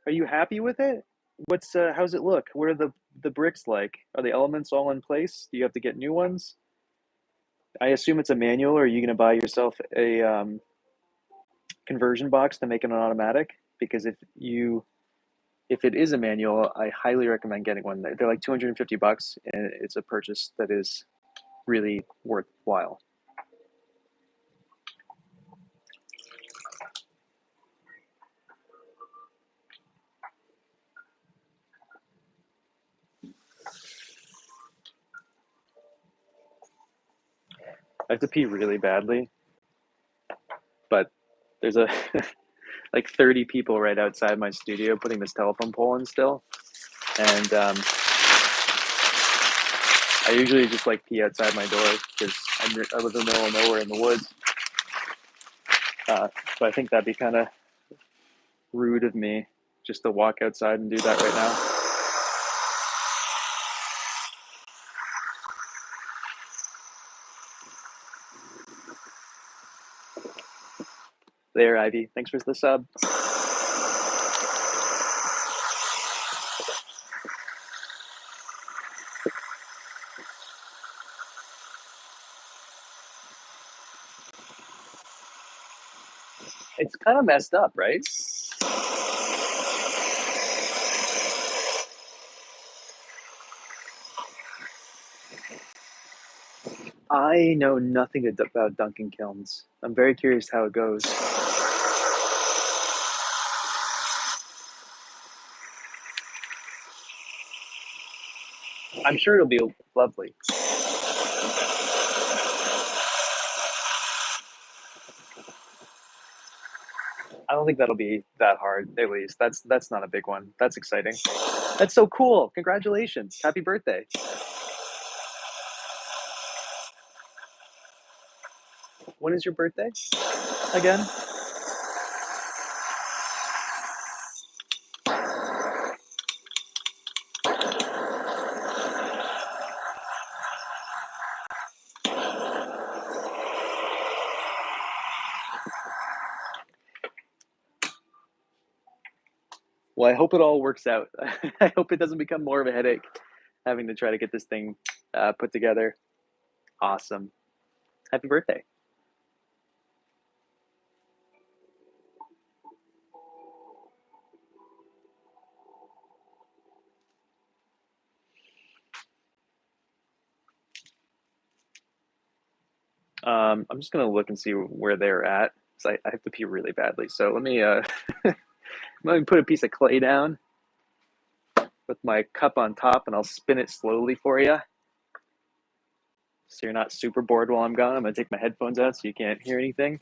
Are you happy with it? How's it look? What are the bricks like? Are the elements all in place? Do you have to get new ones? I assume it's a manual, or are you going to buy yourself a conversion box to make it an automatic? Because if it is a manual, I highly recommend getting one. They're like $250, and it's a purchase that is really worthwhile. I have to pee really badly, but there's a like 30 people right outside my studio putting this telephone pole in still, and I usually just like pee outside my door because I live in the middle of nowhere in the woods. So I think that'd be kind of rude of me just to walk outside and do that right now. There, Ivy. Thanks for the sub. It's kind of messed up, right? I know nothing about Dunkin' kilns. I'm very curious how it goes. I'm sure it'll be lovely. I don't think that'll be that hard, at least. That's not a big one. That's exciting. That's so cool. Congratulations. Happy birthday. When is your birthday again? Well, I hope it all works out. I hope it doesn't become more of a headache having to try to get this thing put together. Awesome. Happy birthday. I'm just gonna look and see where they're at because I have to pee really badly. So let me put a piece of clay down with my cup on top, and I'll spin it slowly for you, so you're not super bored while I'm gone. I'm gonna take my headphones out so you can't hear anything.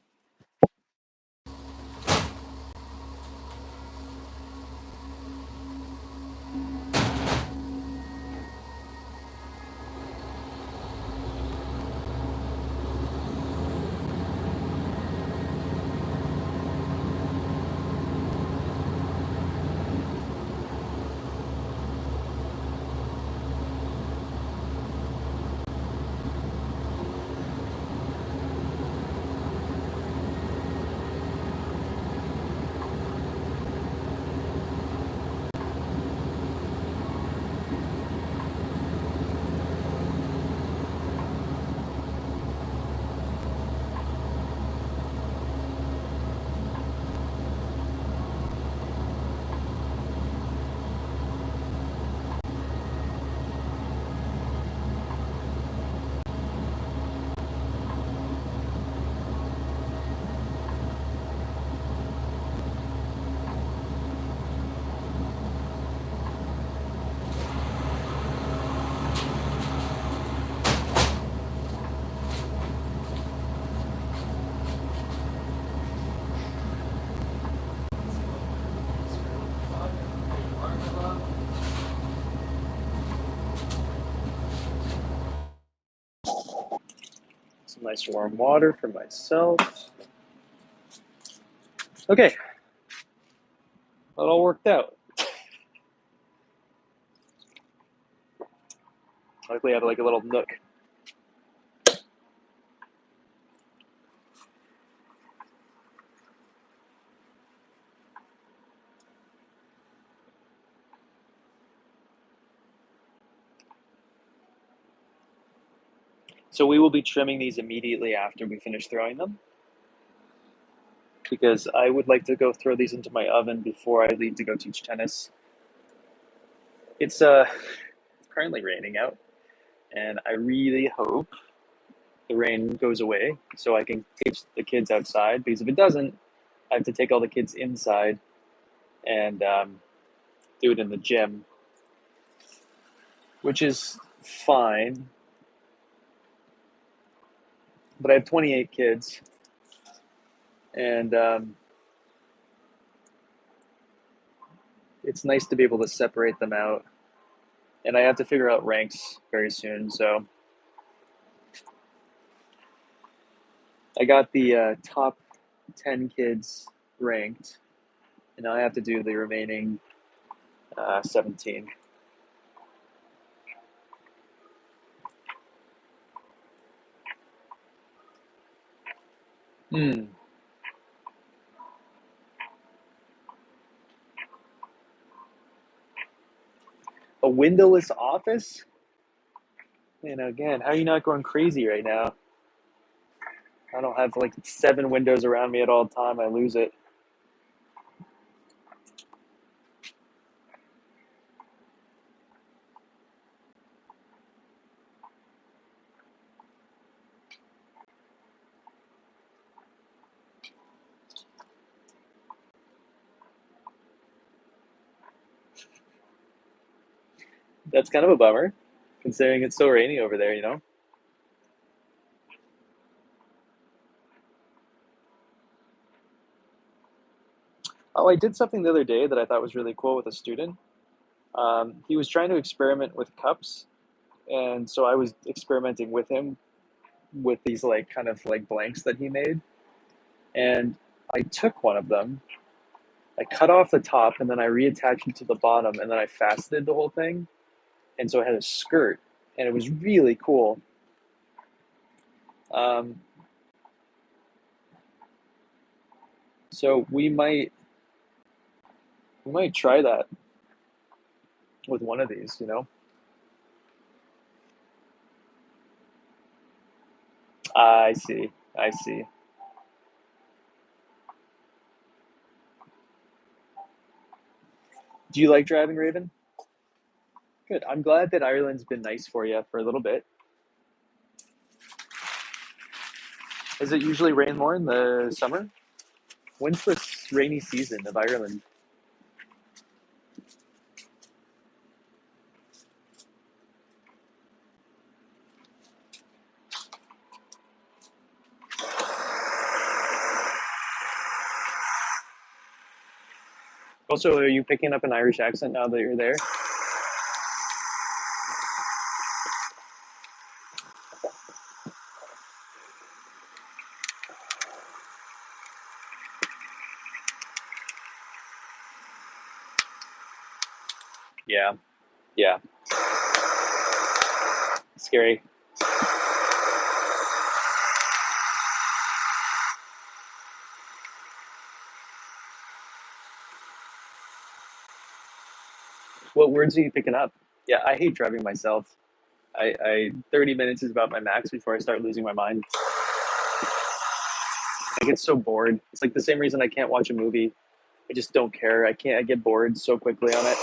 Some nice warm water for myself. Okay, that all worked out. Luckily, I have like a little nook. So we will be trimming these immediately after we finish throwing them, because I would like to go throw these into my oven before I leave to go teach tennis. It's currently raining out, and I really hope the rain goes away so I can teach the kids outside, because if it doesn't, I have to take all the kids inside and do it in the gym, which is fine. But I have 28 kids, and it's nice to be able to separate them out. And I have to figure out ranks very soon, so I got the top 10 kids ranked, and now I have to do the remaining 17. Hmm. A windowless office? And again, how are you not going crazy right now? I don't have like 7 windows around me at all time. I lose it. That's kind of a bummer, considering it's so rainy over there, you know? Oh, I did something the other day that I thought was really cool with a student. He was trying to experiment with cups, and so I was experimenting with him with these like kind of like blanks that he made. And I took one of them, I cut off the top, and then I reattached it to the bottom, and then I faceted the whole thing, and so it had a skirt, and it was really cool. Um, so we might We might try that with one of these, you know? I see. I see. Do you like driving, Raven? Good. I'm glad that Ireland's been nice for you for a little bit. Does it usually rain more in the summer? When's the rainy season of Ireland? Also, are you picking up an Irish accent now that you're there? Yeah, yeah. Scary. What words are you picking up? Yeah, I hate driving myself. I 30 minutes is about my max before I start losing my mind. I get so bored. It's like the same reason I can't watch a movie. I just don't care. I can't. I get bored so quickly on it.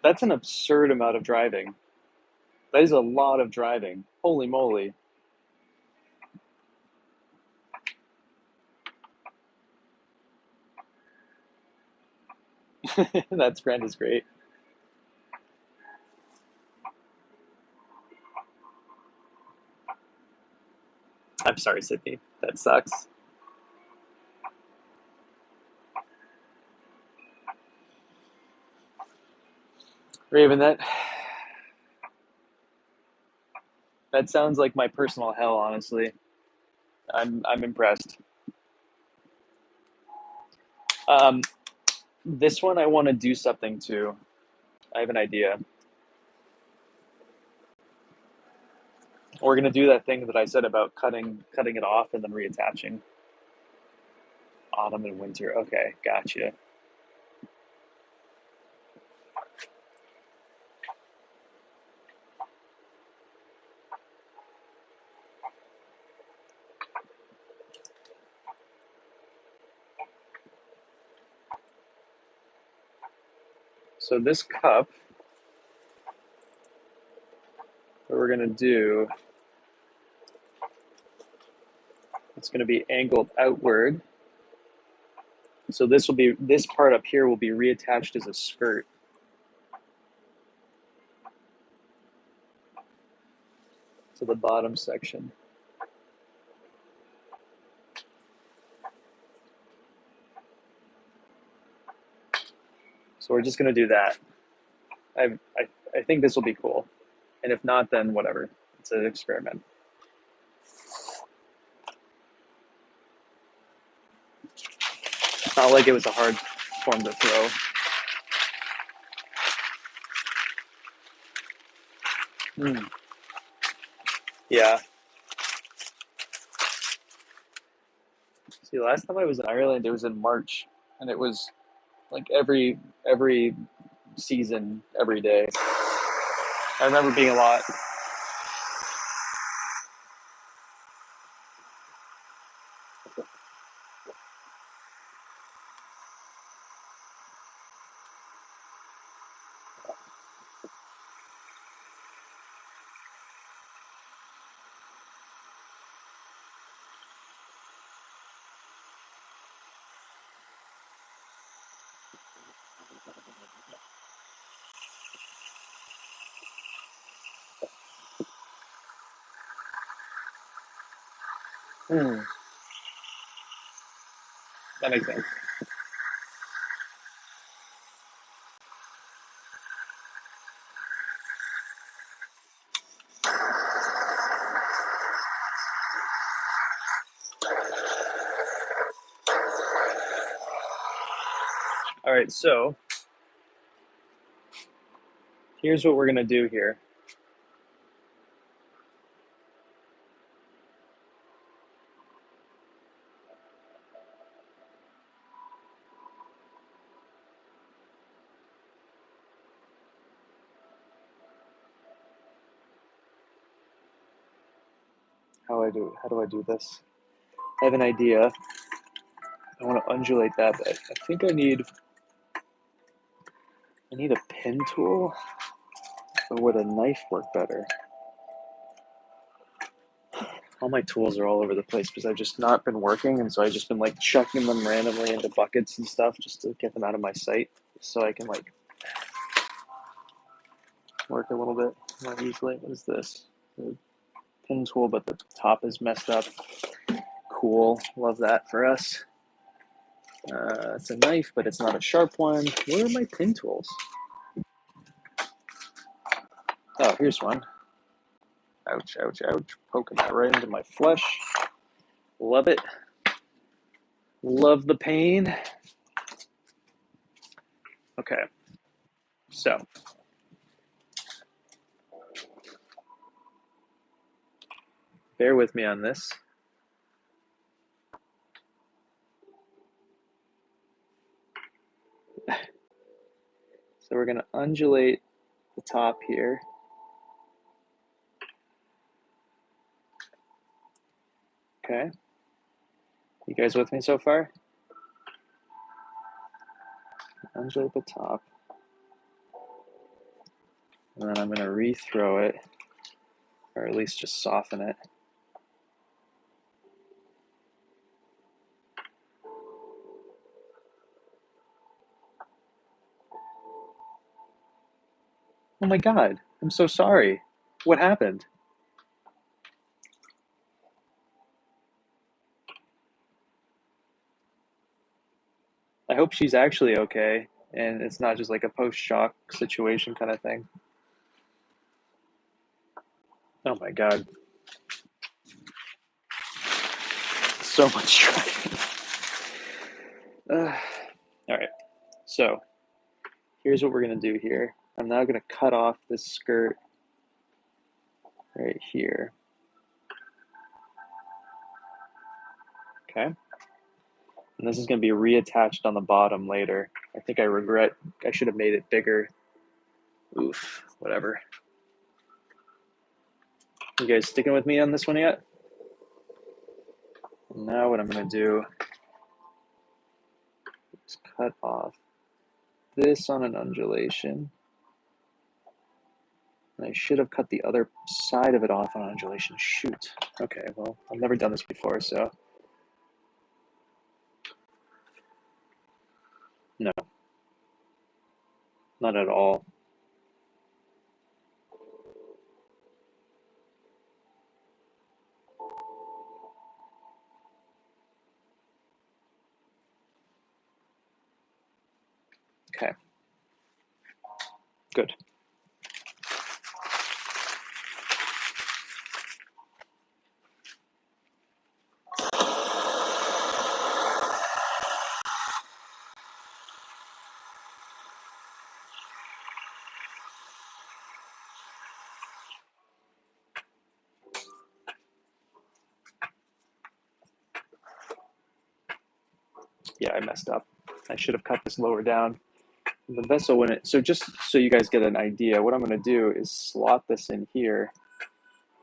That's an absurd amount of driving. That is a lot of driving. Holy moly. That's grand is great. I'm sorry, Sydney. That sucks. Raven, that sounds like my personal hell, honestly. I'm impressed. Um, this one I want to do something to. I have an idea. We're gonna do that thing that I said about cutting it off and then reattaching. Autumn and winter. Okay, gotcha. So this cup, what we're gonna do, it's gonna be angled outward. So this part up here will be reattached as a skirt. To the bottom section. So we're just gonna do that. I think this will be cool. And if not, then whatever. It's an experiment. It's not like it was a hard form to throw. Mm. Yeah. See, last time I was in Ireland, it was in March, and it was like every season, every day. I remember being a lot. Hmm, that makes sense. All right, so here's what we're gonna do here. How do I do this? I have an idea. I want to undulate that, but I think I need a pin tool, or would a knife work better? All my tools are all over the place because I've just not been working, and so I've just been like chucking them randomly into buckets and stuff just to get them out of my sight, so I can like work a little bit more easily. What is this? The pin tool, but the top is messed up. Cool, love that for us. It's a knife, but it's not a sharp one. Where are my pin tools? Oh, here's one. Ouch, ouch, ouch. Poking that right into my flesh. Love it. Love the pain. Okay, so bear with me on this. So we're going to undulate the top here. Okay. You guys with me so far? Undulate the top. And then I'm going to rethrow it, or at least just soften it. Oh my God, I'm so sorry. What happened? I hope she's actually okay and it's not just like a post-shock situation kind of thing. Oh my God. So much trying. All right, so here's what we're going to do here. I'm now going to cut off this skirt right here. Okay. And this is going to be reattached on the bottom later. I think I regret I should have made it bigger. Oof, whatever. You guys sticking with me on this one yet? Now what I'm going to do is cut off this on an undulation. And I should have cut the other side of it off on undulation. Shoot. Okay, well, I've never done this before, so. No, not at all. Okay, good. Yeah, I messed up. I should have cut this lower down. The vessel when it, so just so you guys get an idea, what I'm going to do is slot this in here,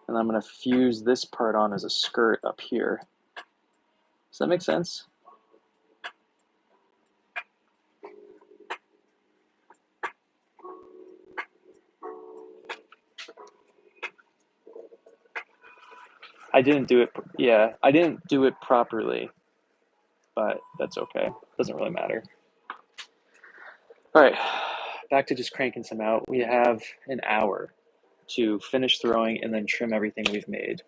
and I'm going to fuse this part on as a skirt up here. Does that make sense? I didn't do it, yeah, I didn't do it properly, but that's okay. Doesn't really matter. All right, back to just cranking some out. We have an hour to finish throwing and then trim everything we've made.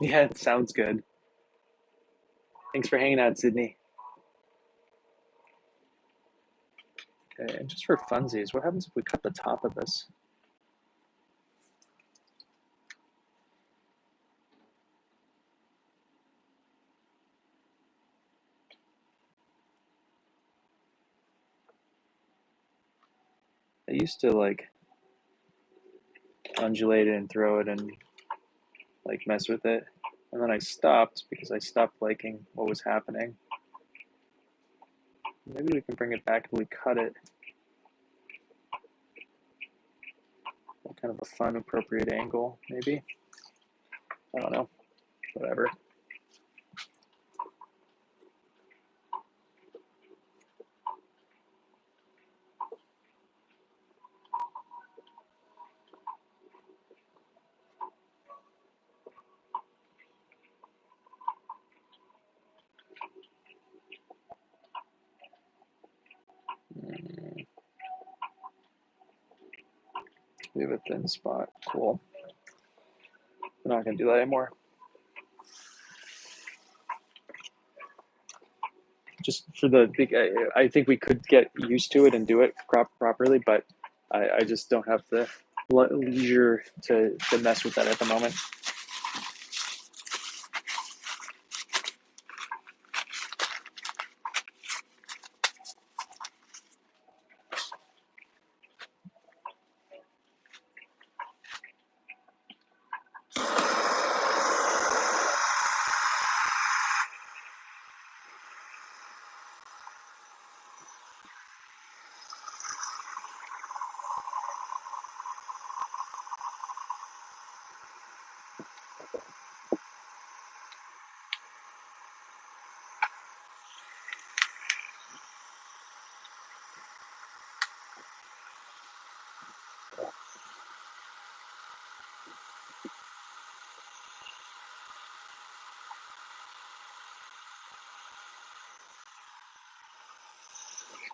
Yeah, it sounds good. Thanks for hanging out, Sydney. Okay, and just for funsies, what happens if we cut the top of this? I used to like undulate it and throw it and like mess with it. And then I stopped because I stopped liking what was happening. Maybe we can bring it back if we cut it. Kind of a fun, appropriate angle, maybe. I don't know. Whatever. We have a thin spot. Cool. We're not going to do that anymore. Just for the big, I think we could get used to it and do it properly, but I just don't have the leisure to mess with that at the moment.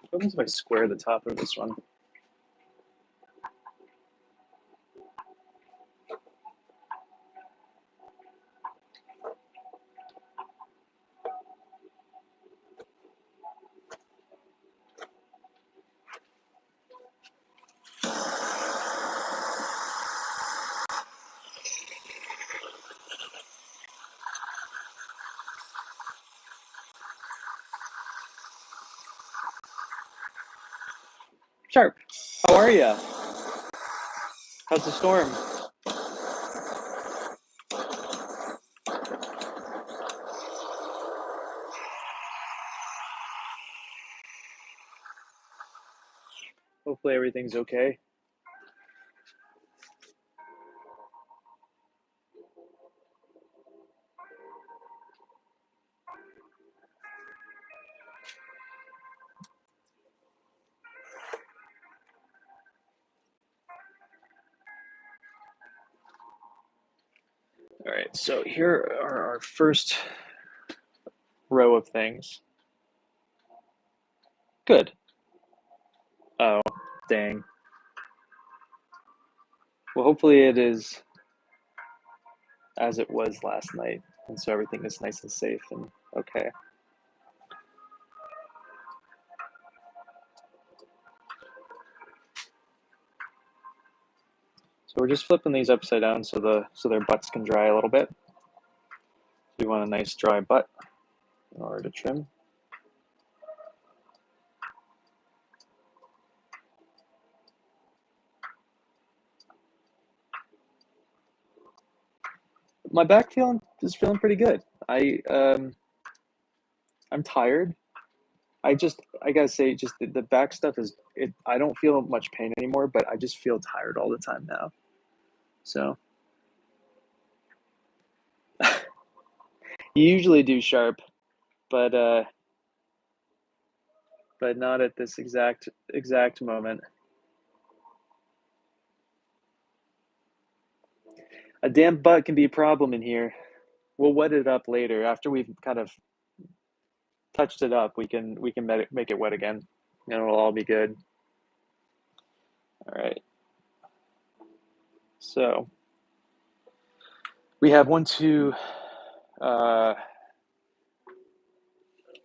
What happens if I square the top of this one? Sharp, how are you? How's the storm? Hopefully everything's okay. All right, so here are our first row of things. Good. Oh, dang. Well, hopefully it is as it was last night, and so everything is nice and safe and okay. So we're just flipping these upside down so their butts can dry a little bit. We want a nice dry butt in order to trim. My back is feeling pretty good. I'm tired. I gotta say, just the back stuff is it. I don't feel much pain anymore, but I just feel tired all the time now. So you usually do sharp, but not at this exact moment. A damp butt can be a problem in here. We'll wet it up later after we've kind of touched it up. We can make it wet again, and it'll all be good. All right. So We have one, two,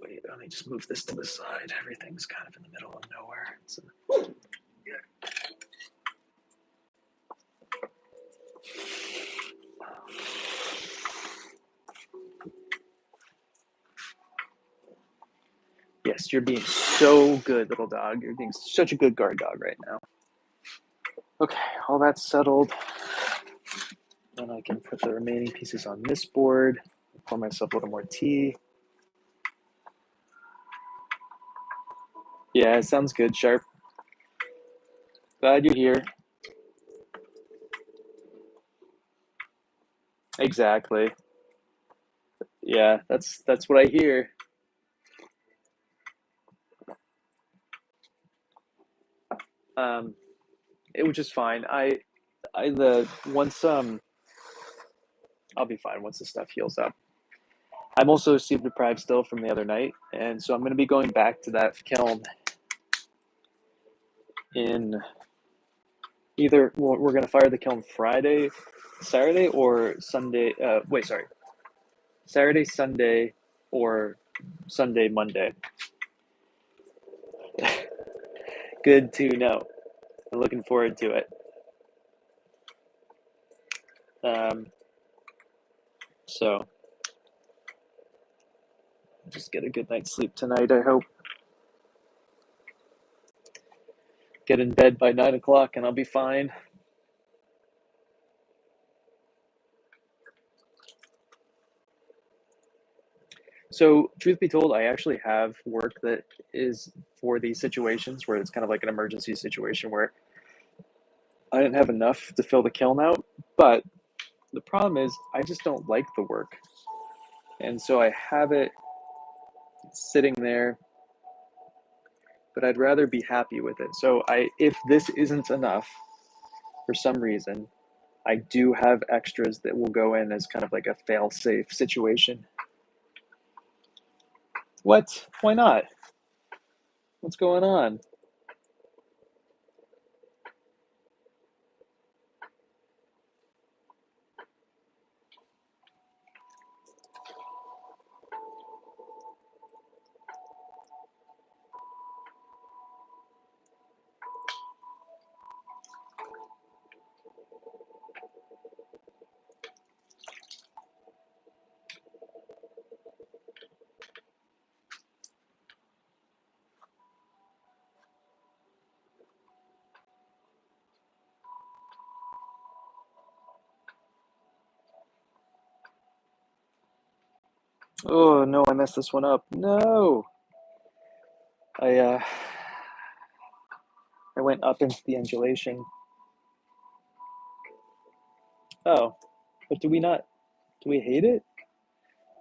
wait, let me just move this to the side. Everything's kind of in the middle of nowhere. Yes, you're being so good, little dog. You're being such a good guard dog right now. Okay, all that's settled. Then I can put the remaining pieces on this board. Pour myself a little more tea. Yeah, sounds good, Sharp. Glad you're here. Exactly. Yeah, that's what I hear. Um, it was just fine. I the once I'll be fine once the stuff heals up. I'm also sleep deprived still from the other night, and so I'm going to be going back to that kiln in either we're going to fire the kiln Friday, Saturday, or Sunday. Wait, sorry, Saturday, Sunday, or Sunday, Monday. Good to know. I'm looking forward to it. Um, so just get a good night's sleep tonight, I hope. Get in bed by 9 o'clock and I'll be fine. So, truth be told, I actually have work that is for these situations where it's kind of like an emergency situation where I didn't have enough to fill the kiln out. But the problem is, I just don't like the work. And so I have it sitting there, but I'd rather be happy with it. So, if this isn't enough for some reason, I do have extras that will go in as kind of like a fail safe situation. What? Why not? What's going on? Oh no, I messed this one up. No. I uh I went up into the undulation. Oh, but do we hate it?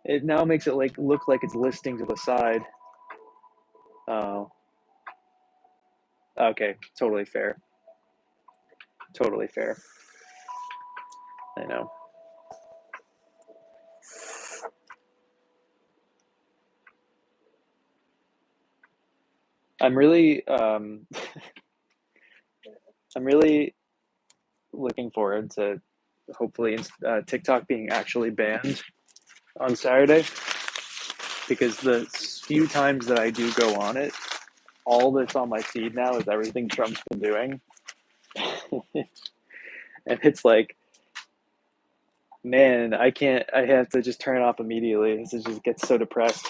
It now makes it like look like it's listing to the side. Oh, okay, totally fair. Totally fair. I know. I'm really I'm really looking forward to hopefully TikTok being actually banned on Saturday because the few times that I do go on it, all that's on my feed now is everything Trump's been doing. And it's like, man, I can't, I have to just turn it off immediately. It just gets so depressed.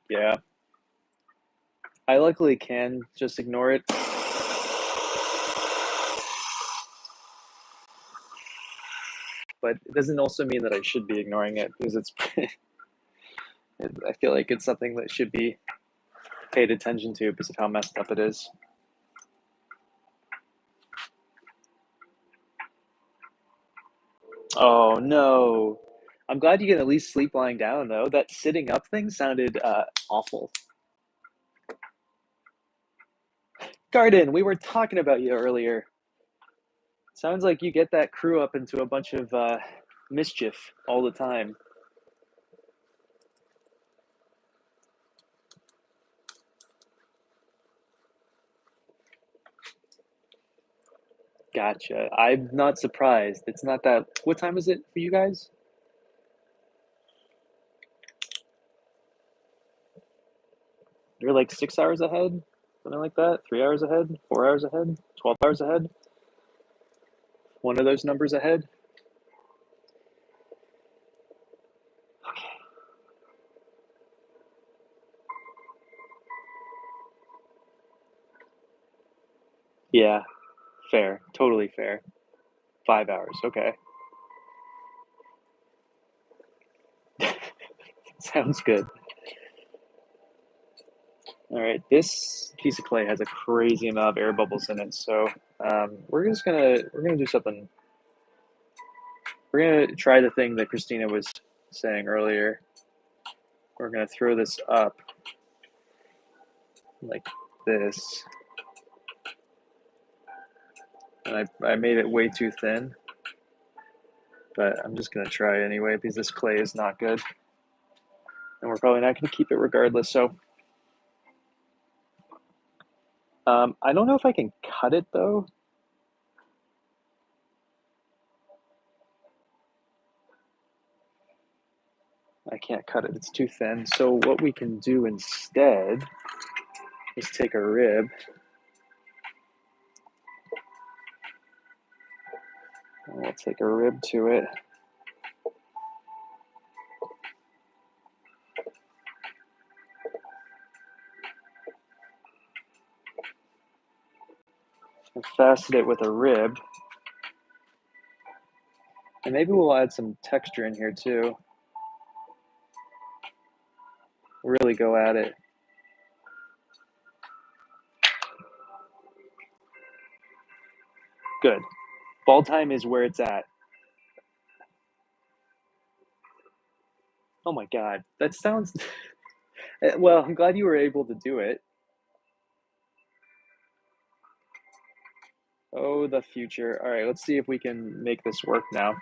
Yeah. I luckily can just ignore it. But it doesn't also mean that I should be ignoring it because it's I feel like it's something that should be paid attention to because of how messed up it is. Oh no. I'm glad you can at least sleep lying down though. That sitting up thing sounded awful. Garden, we were talking about you earlier. Sounds like you get that crew up into a bunch of mischief all the time. Gotcha. I'm not surprised. It's not that. What time is it for you guys? You're like 6 hours ahead? Something like that? 3 hours ahead? 4 hours ahead? 12 hours ahead? One of those numbers ahead? Okay. Yeah, fair. Totally fair. 5 hours. Okay. Sounds good. All right. This piece of clay has a crazy amount of air bubbles in it, so we're gonna do something. We're gonna try the thing that Christina was saying earlier. We're gonna throw this up like this. And I made it way too thin, but I'm just gonna try anyway because this clay is not good. And we're probably not gonna keep it regardless. So I don't know if I can cut it though. I can't cut it, it's too thin. So what we can do instead is take a rib. And we'll take a rib to it. And fasten it with a rib. And maybe we'll add some texture in here too. Really go at it. Good. Ball time is where it's at. Oh my God, that sounds, well, I'm glad you were able to do it. Oh, the future. All right, let's see if we can make this work now.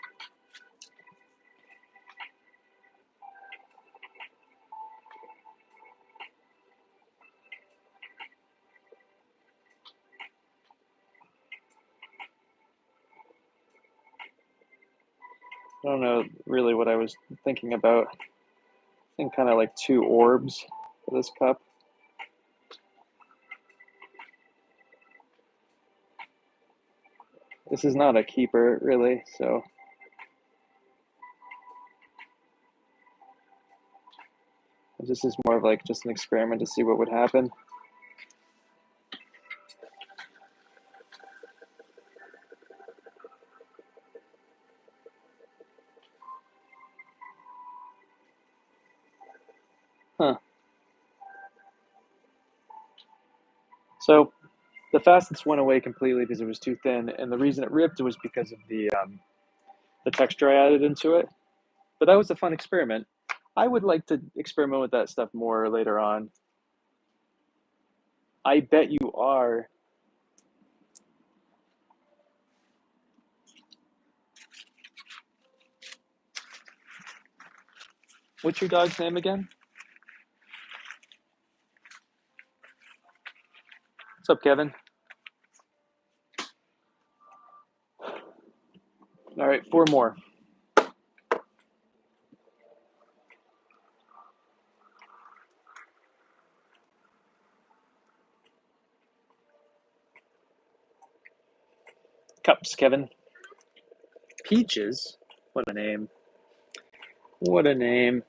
I don't know really what I was thinking about. I think kind of like two orbs for this cup. This is not a keeper, really, so this is more of like just an experiment to see what would happen. Huh. So the facets went away completely because it was too thin, and the reason it ripped was because of the texture I added into it. But that was a fun experiment. I would like to experiment with that stuff more later on. I bet you are. What's your dog's name again? What's up, Kevin? All right, four more. Cups, Kevin. Peaches? What a name. What a name.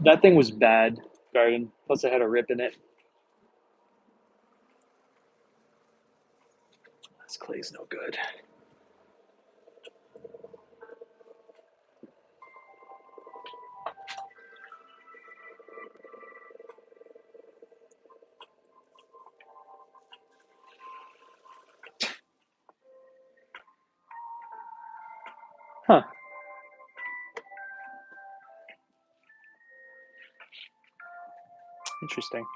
That thing was bad, garden. Plus, I had a rip in it. This clay's no good. Huh. Interesting.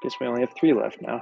Guess we only have 3 left now.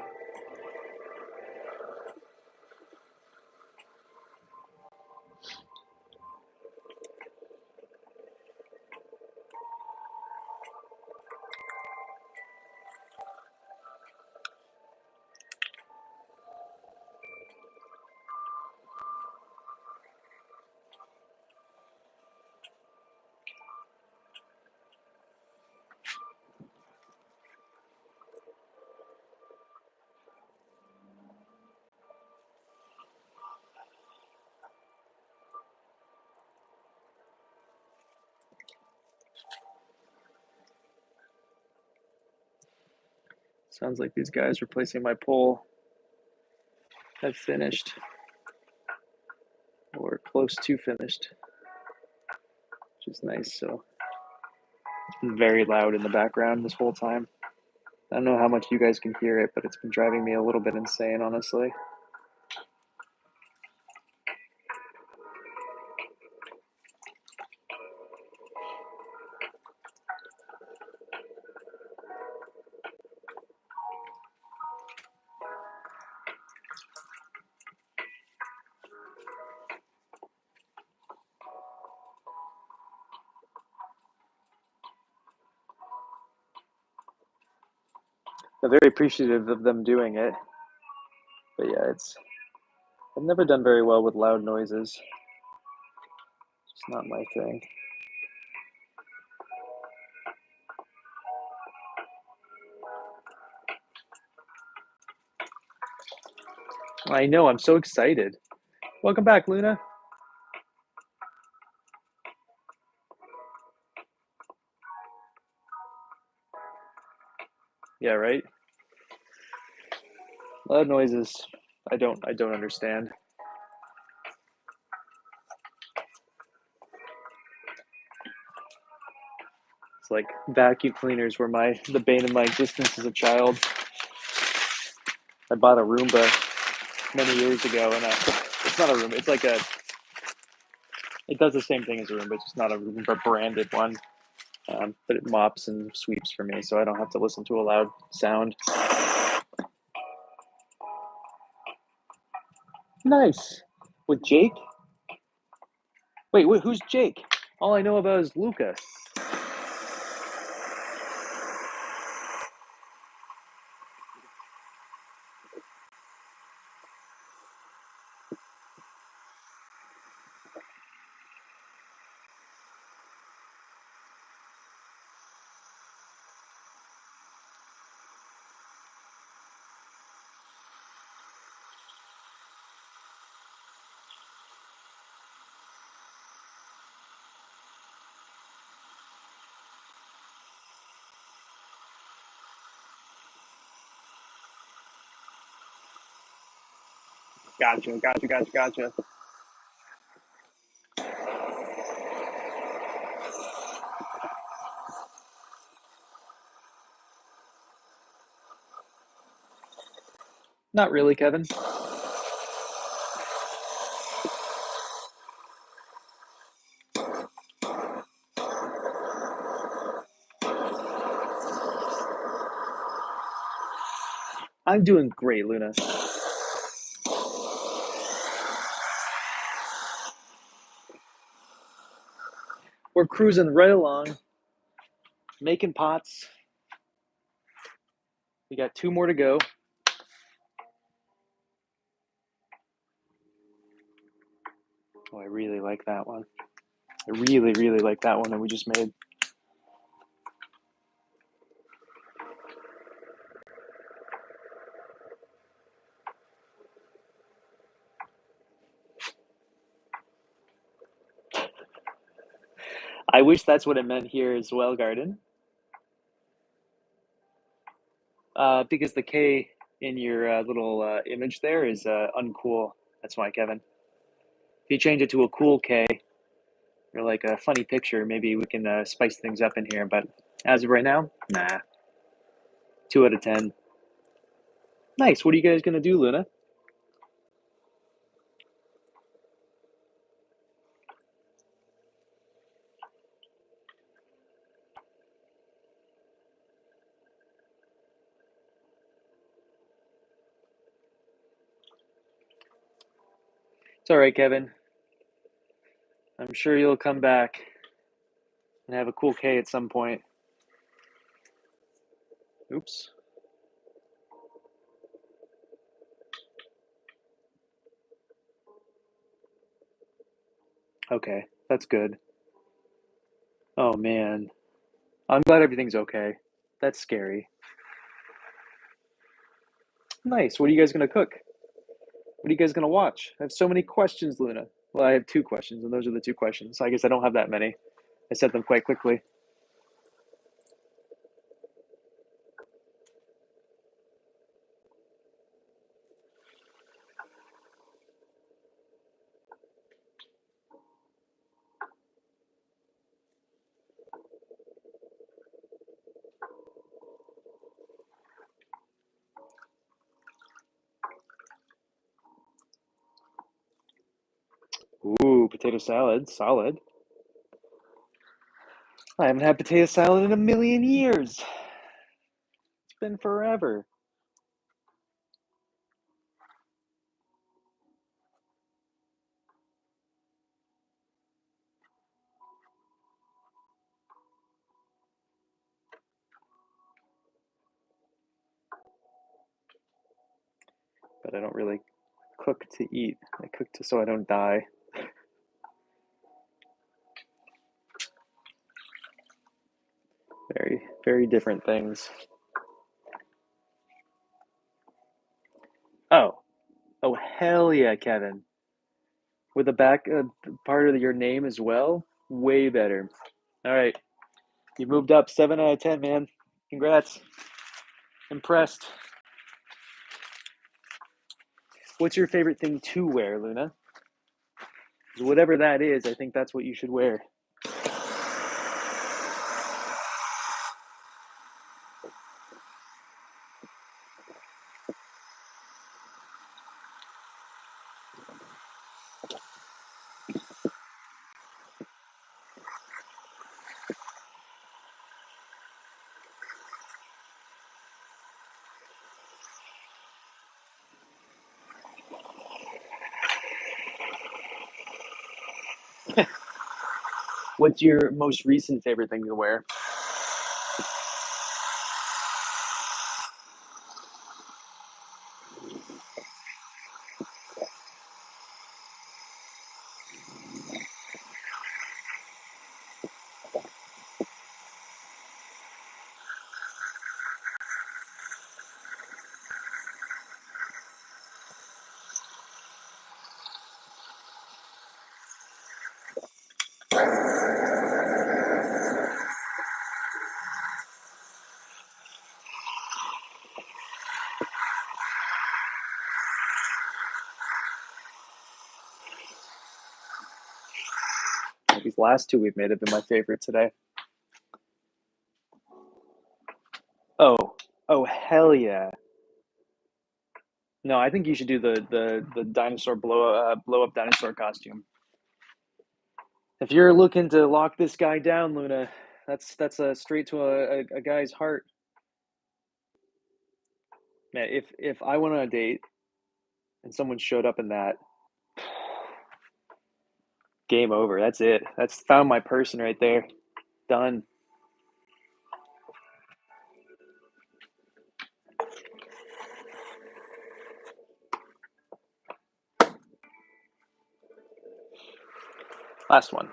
Sounds like these guys replacing my pole have finished, or close to finished, which is nice. So it's been very loud in the background this whole time. I don't know how much you guys can hear it, but it's been driving me a little bit insane, honestly. I'm very appreciative of them doing it, but yeah, I've never done very well with loud noises. It's not my thing. I know, I'm so excited. Welcome back, Luna. Yeah, right? Loud noises, I don't understand. It's like vacuum cleaners were the bane of my existence as a child. I bought a Roomba many years ago, and it's not a Roomba. It's like it does the same thing as a Roomba. It's just not a Roomba branded one. But it mops and sweeps for me, so I don't have to listen to a loud sound. Nice. With Jake? Wait, who's Jake? All I know about is Lucas. Gotcha. Not really, Kevin. I'm doing great, Luna. We're cruising right along, making pots. We got 2 more to go. Oh, I really like that one. I really, really like that one that we just made. I wish that's what it meant here as well, Garden. Because the K in your little image there is uncool. That's why, Kevin. If you change it to a cool K or like a funny picture, maybe we can spice things up in here. But as of right now, nah. 2 out of 10. Nice. What are you guys gonna do, Luna? It's all right, Kevin. I'm sure you'll come back and have a cool K at some point. Oops. Okay, that's good. Oh man. I'm glad everything's okay. That's scary. Nice. What are you guys gonna cook? What are you guys gonna watch? I have so many questions, Luna. Well, I have 2 questions, and those are the 2 questions. I guess I don't have that many. I said them quite quickly. Ooh, potato salad, solid. I haven't had potato salad in a million years. It's been forever. But I don't really cook to eat. I cook to so I don't die. Very, very different things. Oh, oh hell yeah, Kevin. With the back part of your name as well, way better. All right, you moved up 7 out of 10, man. Congrats. Impressed. What's your favorite thing to wear, Luna? 'Cause whatever that is, I think that's what you should wear. What's your most recent favorite thing to wear? These last two we've made have been my favorite today. Oh, oh hell yeah! No, I think you should do the dinosaur blow up dinosaur costume. If you're looking to lock this guy down, Luna, that's a straight to a guy's heart. Man, if I went on a date and someone showed up in that, game over. That's it. That's found my person right there. Done. Last one.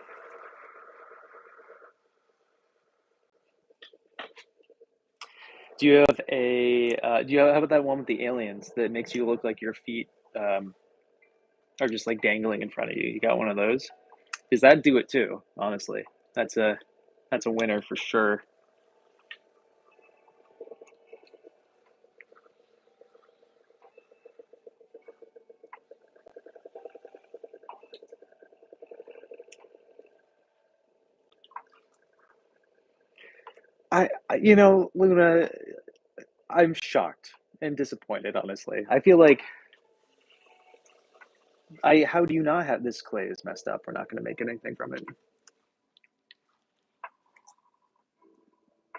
Do you have a? How about that one with the aliens that makes you look like your feet are just like dangling in front of you? You got one of those? Does that do it too? Honestly. That's a winner for sure. Luna, I'm shocked and disappointed, honestly. I feel like how do you not have this clay is messed up? We're not going to make anything from it.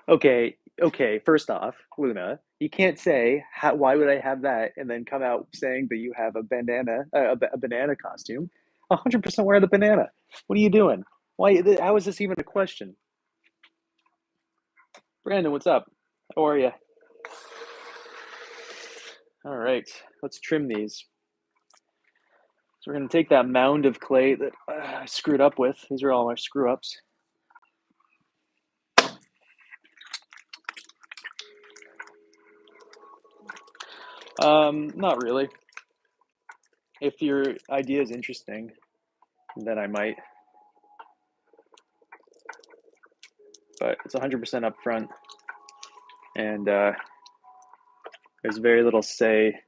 Okay, okay. First off, Luna, you can't say why would I have that and then come out saying that you have a bandana, a banana costume. 100% wear the banana. What are you doing? Why? How is this even a question? Brandon, what's up? How are you? All right, let's trim these. So we're gonna take that mound of clay that I screwed up with. These are all my screw ups. Not really. If your idea is interesting, then I might. But it's 100% upfront, and there's very little say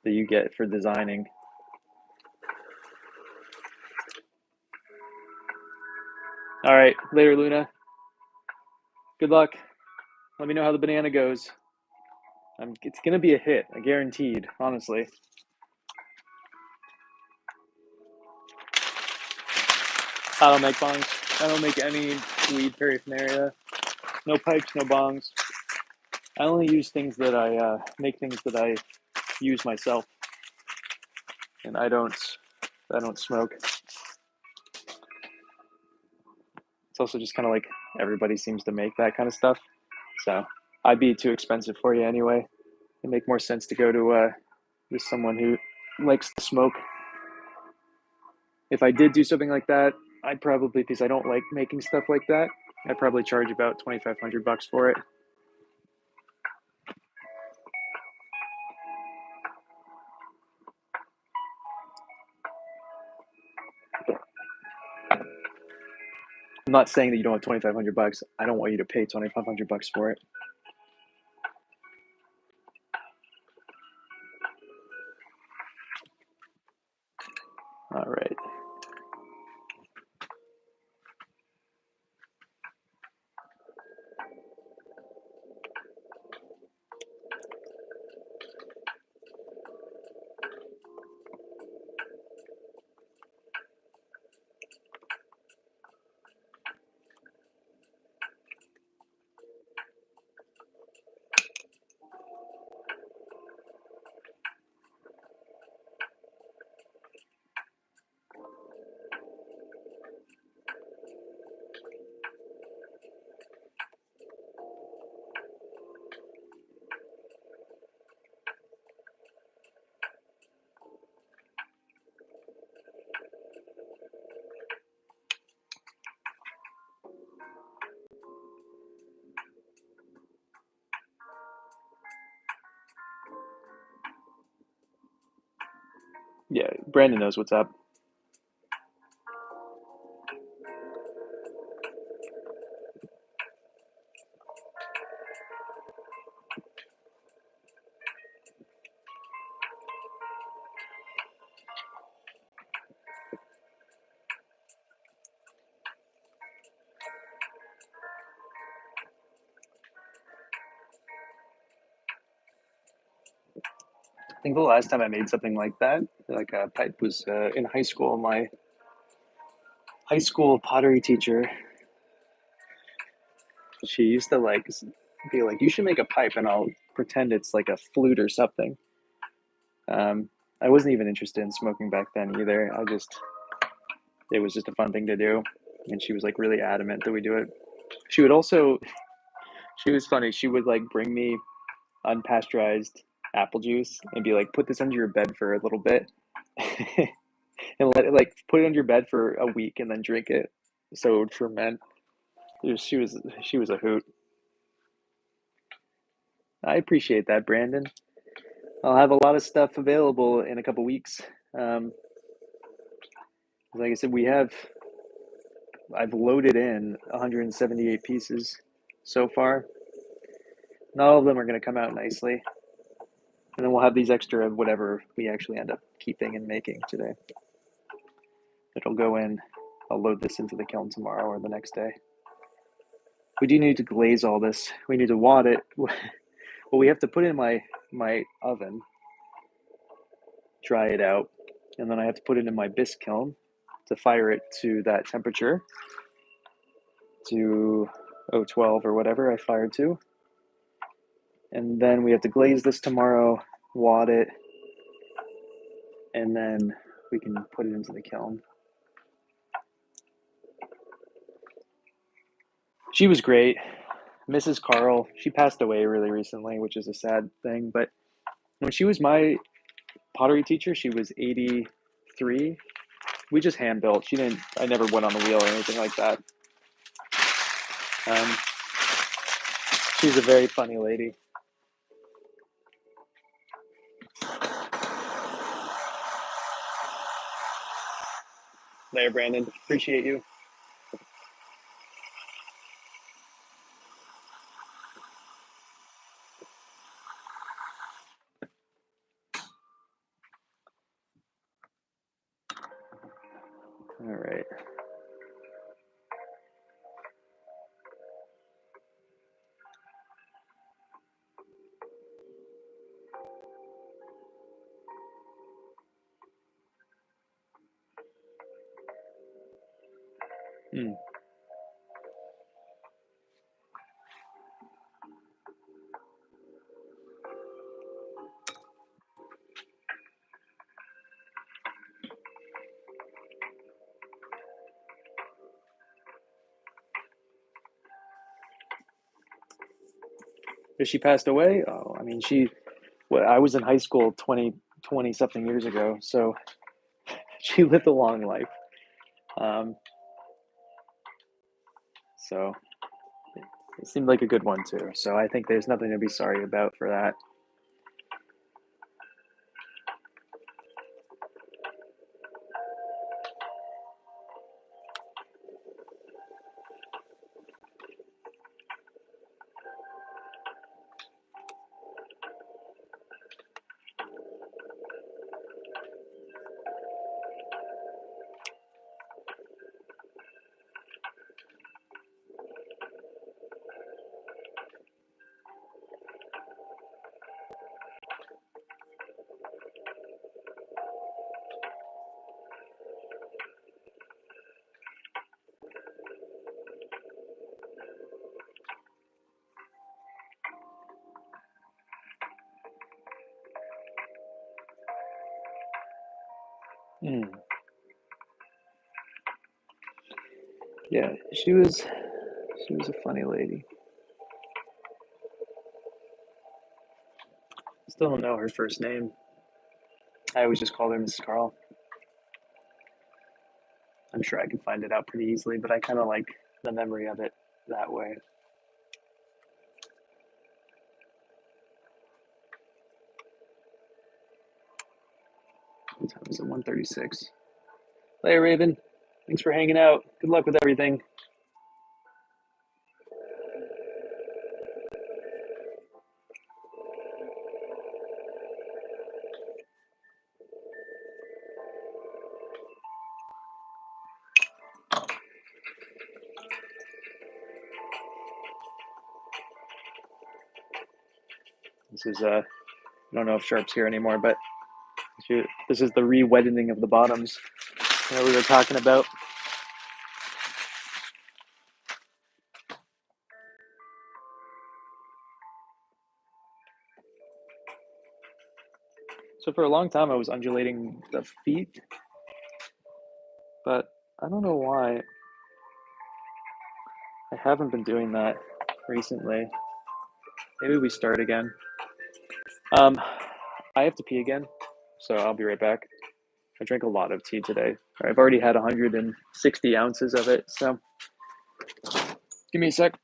that you get for designing. All right, later, Luna. Good luck. Let me know how the banana goes. It's gonna be a hit, I guaranteed. Honestly. I don't make bongs. I don't make any weed paraphernalia. No pipes, no bongs. I only use things that I make things that I use myself, and I don't smoke. It's also just kind of like everybody seems to make that kind of stuff, so I'd be too expensive for you anyway. It'd make more sense to go to someone who likes to smoke. If I did do something like that, I'd probably, because I don't like making stuff like that, I'd probably charge about $2,500 for it. I'm not saying that you don't have $2,500. I don't want you to pay $2,500 for it. All right. Yeah, Brandon knows what's up. I think the last time I made something like that, like a pipe, was in high school. My high school pottery teacher, she used to like be like, "You should make a pipe," and I'll pretend it's like a flute or something. Um, I wasn't even interested in smoking back then either. It was just a fun thing to do, and she was like really adamant that we do it. She would also, she was funny. She would like bring me unpasteurized apple juice and be like, "Put this under your bed for a little bit." And let it like put it under your bed for a week and then drink it so it would ferment. She was a hoot. I appreciate that, Brandon. I'll have a lot of stuff available in a couple weeks. Like I said, we have I've loaded in 178 pieces so far. Not all of them are going to come out nicely. And then we'll have these extra whatever we actually end up keeping and making today. It'll go in. I'll load this into the kiln tomorrow or the next day. We do need to glaze all this. We need to wad it. Well, we have to put it in my oven, dry it out, and then I have to put it in my bisque kiln to fire it to that temperature, to 012 or whatever I fired to. And then we have to glaze this tomorrow, wad it, and then we can put it into the kiln. She was great. Mrs. Carl, she passed away really recently, which is a sad thing. But when she was my pottery teacher, she was 83. We just hand built. I never went on the wheel or anything like that. She's a very funny lady. There, Brandon. Appreciate you. All right. Because she passed away? Oh, I mean, I was in high school 20 something years ago, so she lived a long life. So it seemed like a good one too. So I think there's nothing to be sorry about for that. Mm. Yeah, she was a funny lady. Still don't know her first name. I always just called her Mrs. Carl. I'm sure I can find it out pretty easily, but I kind of like the memory of it that way. What time is it? 1:36. Hey, Raven. Thanks for hanging out. Good luck with everything. This is I don't know if Sharp's here anymore, but this is the re-wetting of the bottoms that we were talking about. So for a long time, I was undulating the feet, but I don't know why I haven't been doing that recently. Maybe we start again. I have to pee again, so I'll be right back. I drank a lot of tea today. I've already had 160 ounces of it, so give me a sec.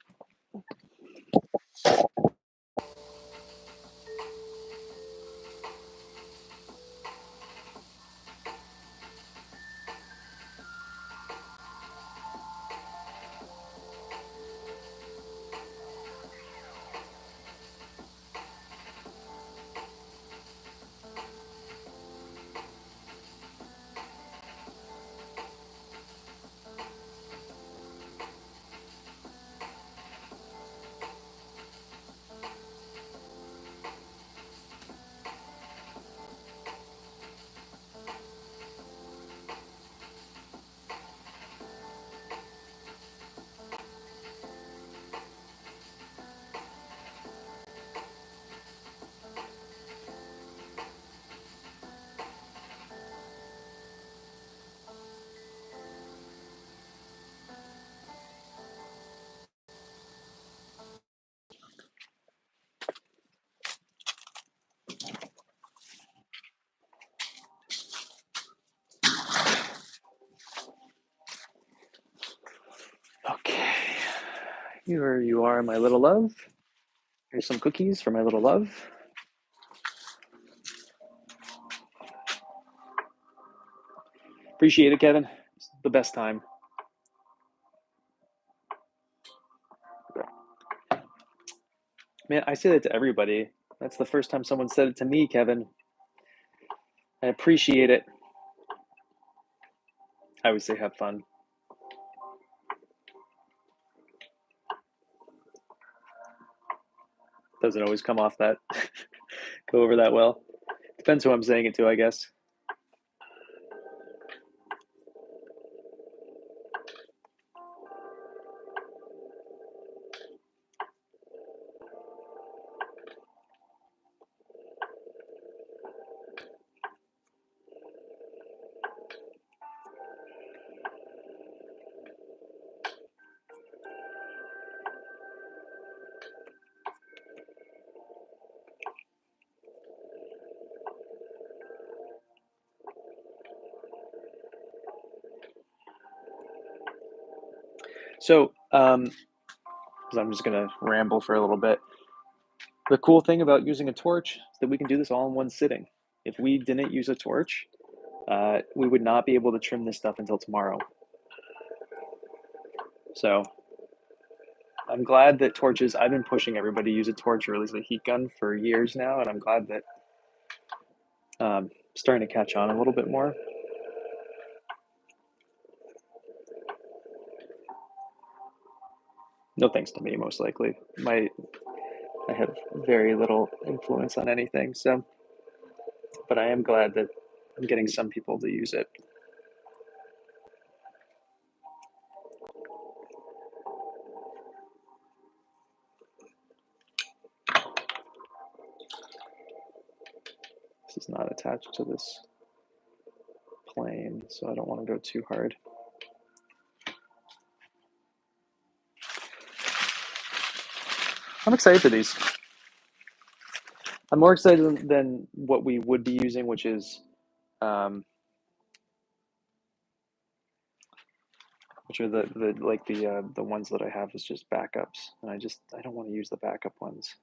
Here you are, my little love. Here's some cookies for my little love. Appreciate it, Kevin. It's the best time. Man, I say that to everybody. That's the first time someone said it to me, Kevin. I appreciate it. I always say have fun. Doesn't always come off that, go over that well. Depends who I'm saying it to, I guess. So, because I'm just gonna ramble for a little bit. The cool thing about using a torch is that we can do this all in one sitting. If we didn't use a torch, we would not be able to trim this stuff until tomorrow. So I'm glad that torches, I've been pushing everybody to use a torch or at least a heat gun for years now, and I'm glad that starting to catch on a little bit more. No thanks to me, most likely. I have very little influence on anything, so, but I am glad that I'm getting some people to use it. This is not attached to this plane, so I don't want to go too hard. I'm excited for these. I'm more excited than what we would be using, which is which are the ones that I have is just backups, and I don't want to use the backup ones.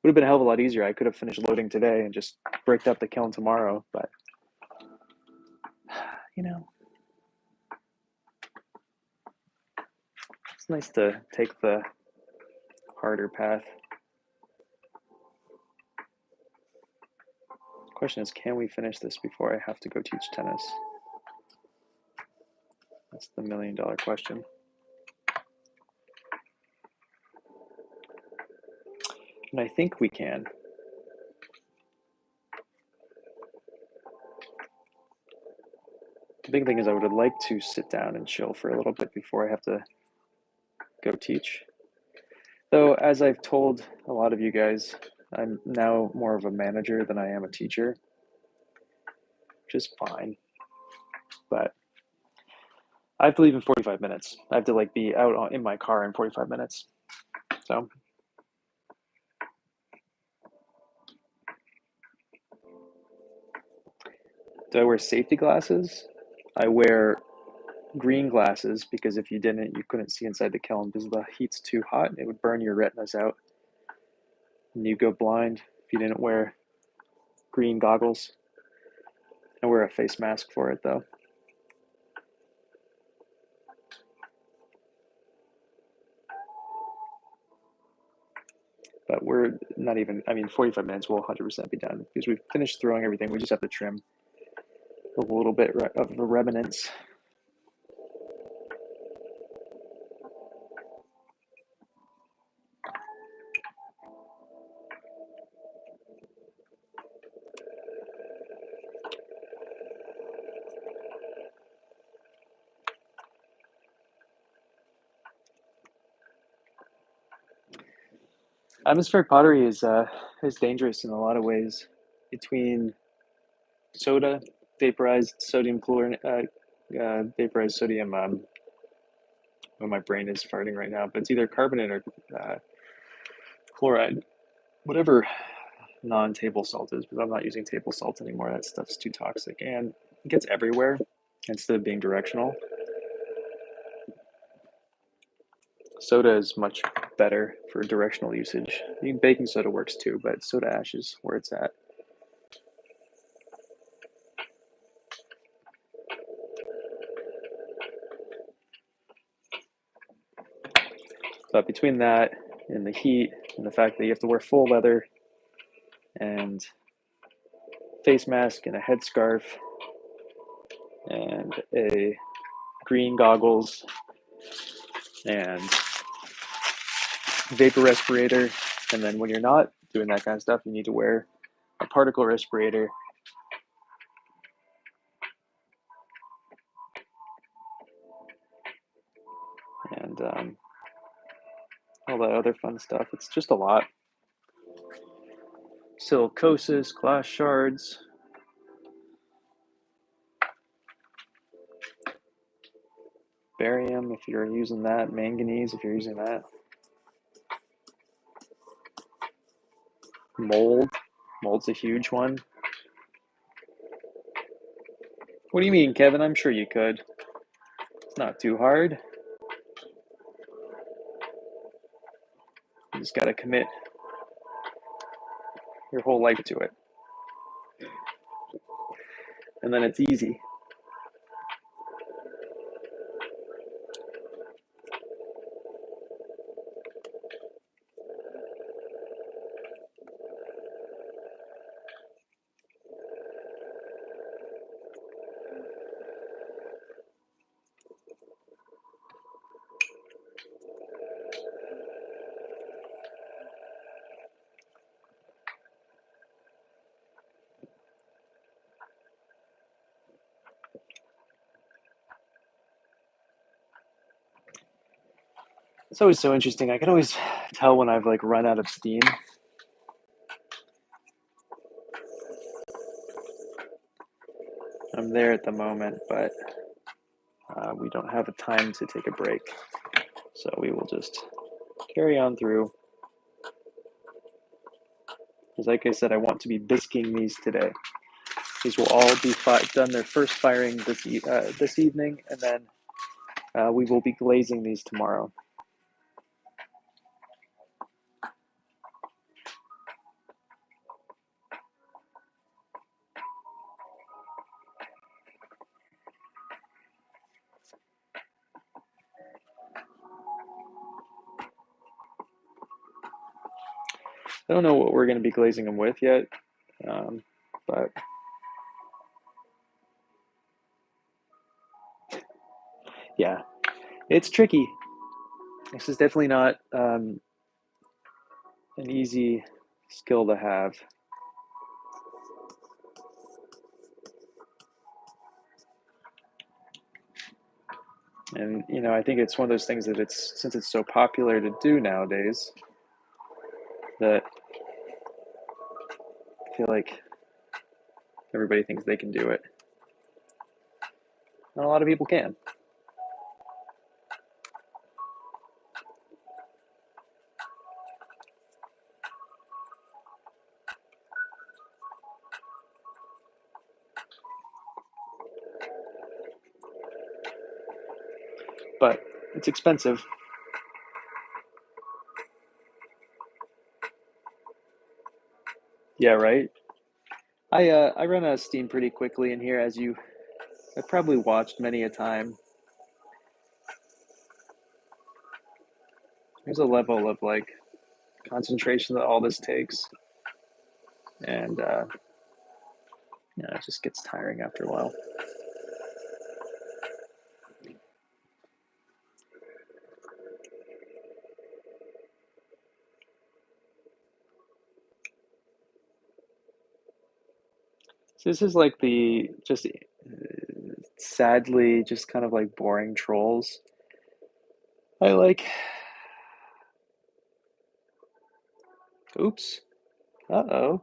Would have been a hell of a lot easier. I could have finished loading today and just bricked up the kiln tomorrow, but you know, it's nice to take the harder path. The question is, can we finish this before I have to go teach tennis? That's the $1 million question. And I think we can. The big thing is I would like to sit down and chill for a little bit before I have to go teach. Though, as I've told a lot of you guys, I'm now more of a manager than I am a teacher, which is fine. But I have to leave in 45 minutes. I have to be out in my car in 45 minutes. So do I wear safety glasses? I wear green glasses because if you didn't, you couldn't see inside the kiln because the heat's too hot. It would burn your retinas out and you go blind if you didn't wear green goggles. I wear a face mask for it though. But we're not even, 45 minutes will 100% be done because we've finished throwing everything. We just have to trim a little bit of the remnants. Atmospheric pottery is dangerous in a lot of ways. Between soda, vaporized sodium chlorine, vaporized sodium. Well, my brain is farting right now, but it's either carbonate or chloride, whatever non-table salt is. Because I'm not using table salt anymore. That stuff's too toxic, and it gets everywhere instead of being directional. Soda is much better for directional usage. Baking soda works too, but soda ash is where it's at. But between that and the heat and the fact that you have to wear full leather and face mask and a headscarf and a green goggles and vapor respirator, and then when you're not doing that kind of stuff, you need to wear a particle respirator. And all that other fun stuff. It's just a lot. Silicosis, glass shards, barium if you're using that, manganese if you're using that, mold. Mold's a huge one. What do you mean, Kevin? I'm sure you could. It's not too hard. You just got to commit your whole life to it. And then it's easy. It's always so interesting. I can always tell when I've like run out of steam. I'm there at the moment, but we don't have a time to take a break. So we will just carry on through. Because like I said, I want to be bisking these today. These will all be done their first firing this evening, and then we will be glazing these tomorrow. I don't know what we're going to be glazing them with yet, but yeah, it's tricky. This is definitely not an easy skill to have. And, you know, I think it's one of those things that since it's so popular to do nowadays, that I feel like everybody thinks they can do it. Not a lot of people can. But it's expensive. Yeah, right. I run out of steam pretty quickly in here, as you have probably watched many a time. There's a level of like concentration that all this takes, and you know, it just gets tiring after a while. So this is like the just sadly just kind of like boring trolls. I like. Oops. Uh-oh.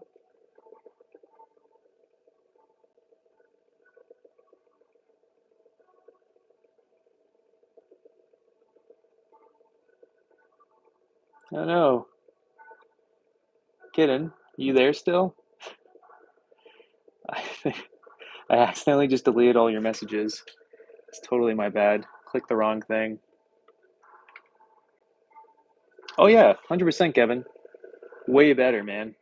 Oh no. Kitten, you there still? I think I accidentally just deleted all your messages. It's totally my bad. Click the wrong thing. Oh yeah, 100% Kevin. Way better, man.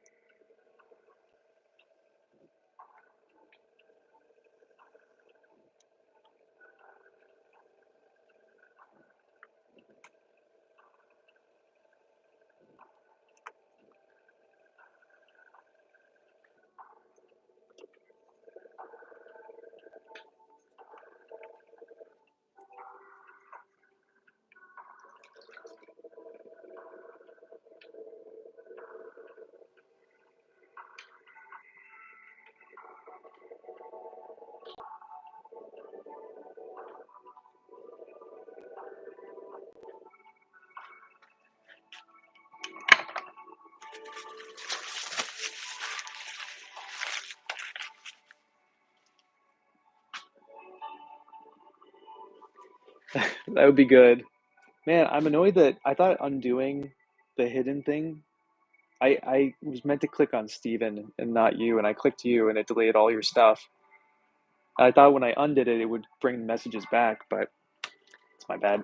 That would be good. Man, I'm annoyed that I thought undoing the hidden thing, I was meant to click on Steven and not you, and I clicked you and it deleted all your stuff. I thought when I undid it, it would bring the messages back, but it's my bad.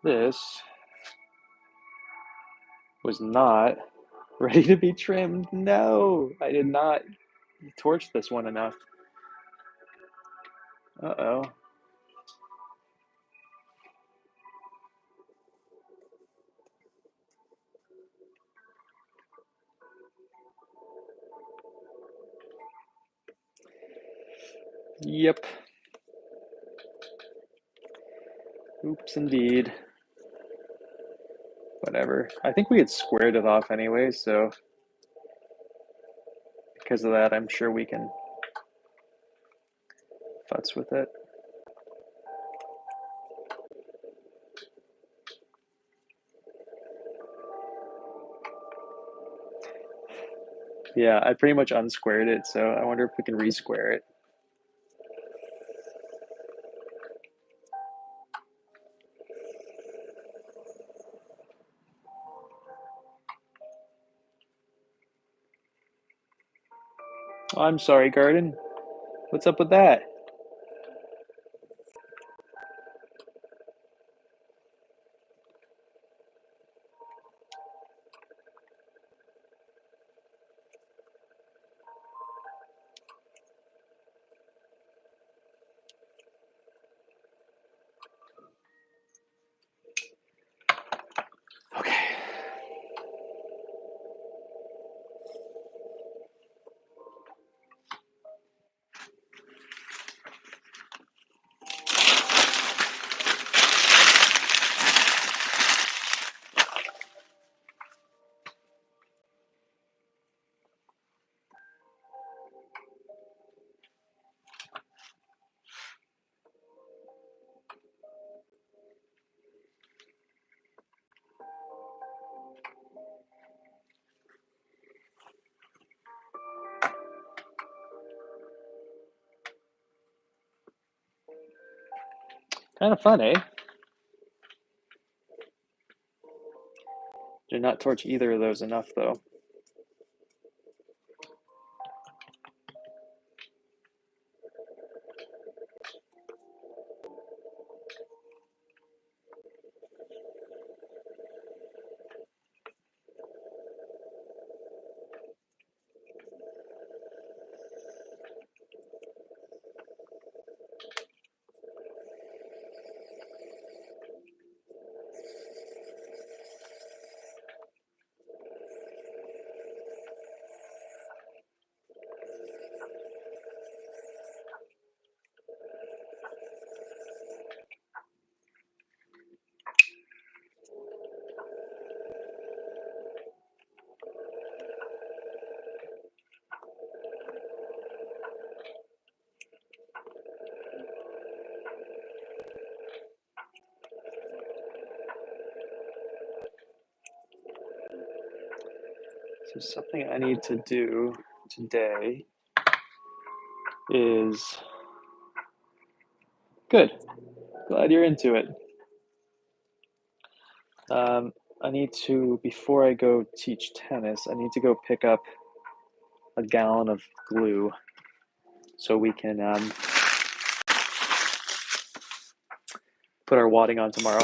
This was not ready to be trimmed. No, I did not torch this one enough. Uh-oh. Yep. Oops, indeed. Whatever. I think we had squared it off anyway, so because of that, I'm sure we can futz with it. Yeah, I pretty much unsquared it, so I wonder if we can resquare it. Oh, I'm sorry, Garden. What's up with that? Okay. Kind of fun, eh? Did not torch either of those enough, though. So something I need to do today is good. Glad you're into it. I need to, before I go teach tennis, I need to go pick up a gallon of glue so we can put our wadding on tomorrow.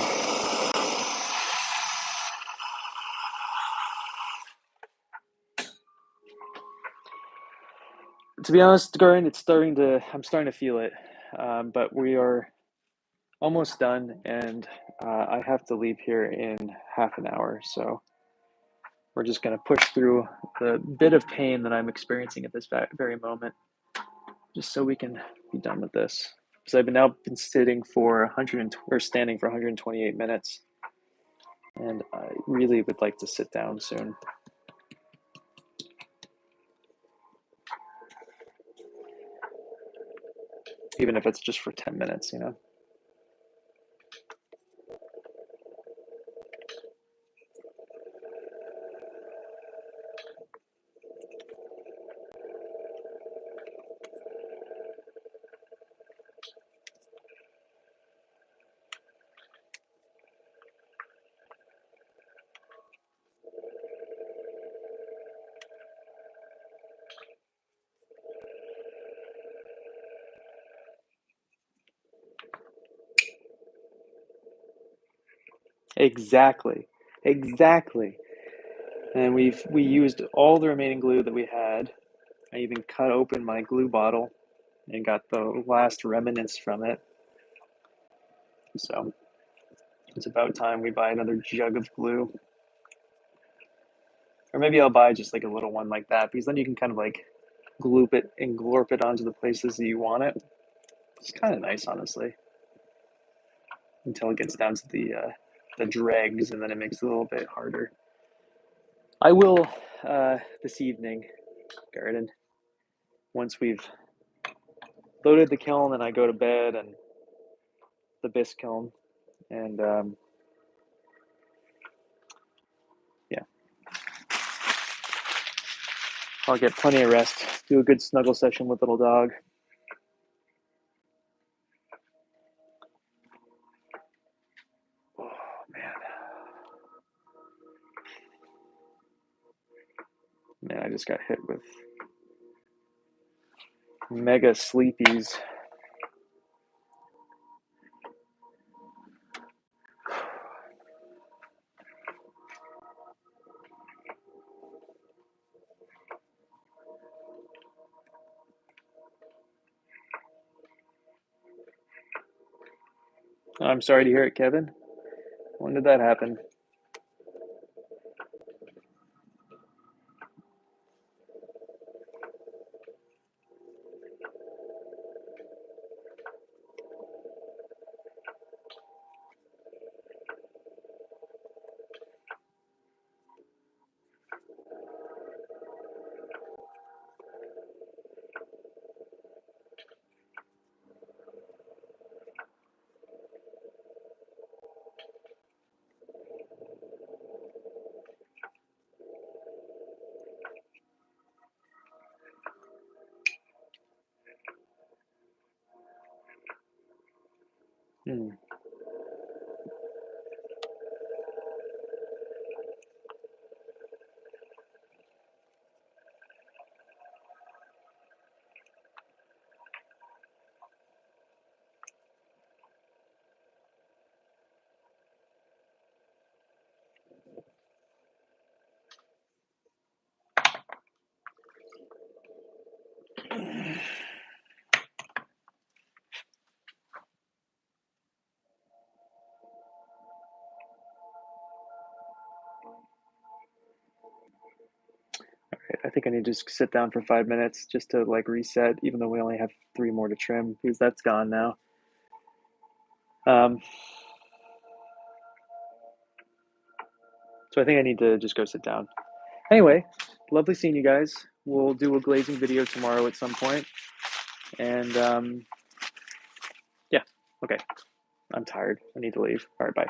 To be honest, Garin, I'm starting to feel it, but we are almost done, and I have to leave here in half an hour, so we're just going to push through the bit of pain that I'm experiencing at this very moment, just so we can be done with this. Because I've now been sitting for standing for 128 minutes, and I really would like to sit down soon. Even if it's just for 10 minutes, you know. Exactly. And we used all the remaining glue that we had. I even cut open my glue bottle and got the last remnants from it. So it's about time we buy another jug of glue. Or maybe I'll buy just like a little one like that, because then you can kind of like gloop it and glorp it onto the places that you want it. It's kind of nice, honestly, until it gets down to the dregs, and then it makes it a little bit harder. I will this evening, Garden, once we've loaded the kiln and I go to bed, and the bisque kiln, and yeah, I'll get plenty of rest, do a good snuggle session with little dog. Oh, man, I just got hit with mega sleepies. I'm sorry to hear it, Kevin. When did that happen? Hmm. I think I need to just sit down for 5 minutes just to like reset, even though we only have 3 more to trim, because that's gone now. So I think I need to just go sit down. Anyway, lovely seeing you guys. We'll do a glazing video tomorrow at some point. And yeah, okay. I'm tired. I need to leave. All right, bye.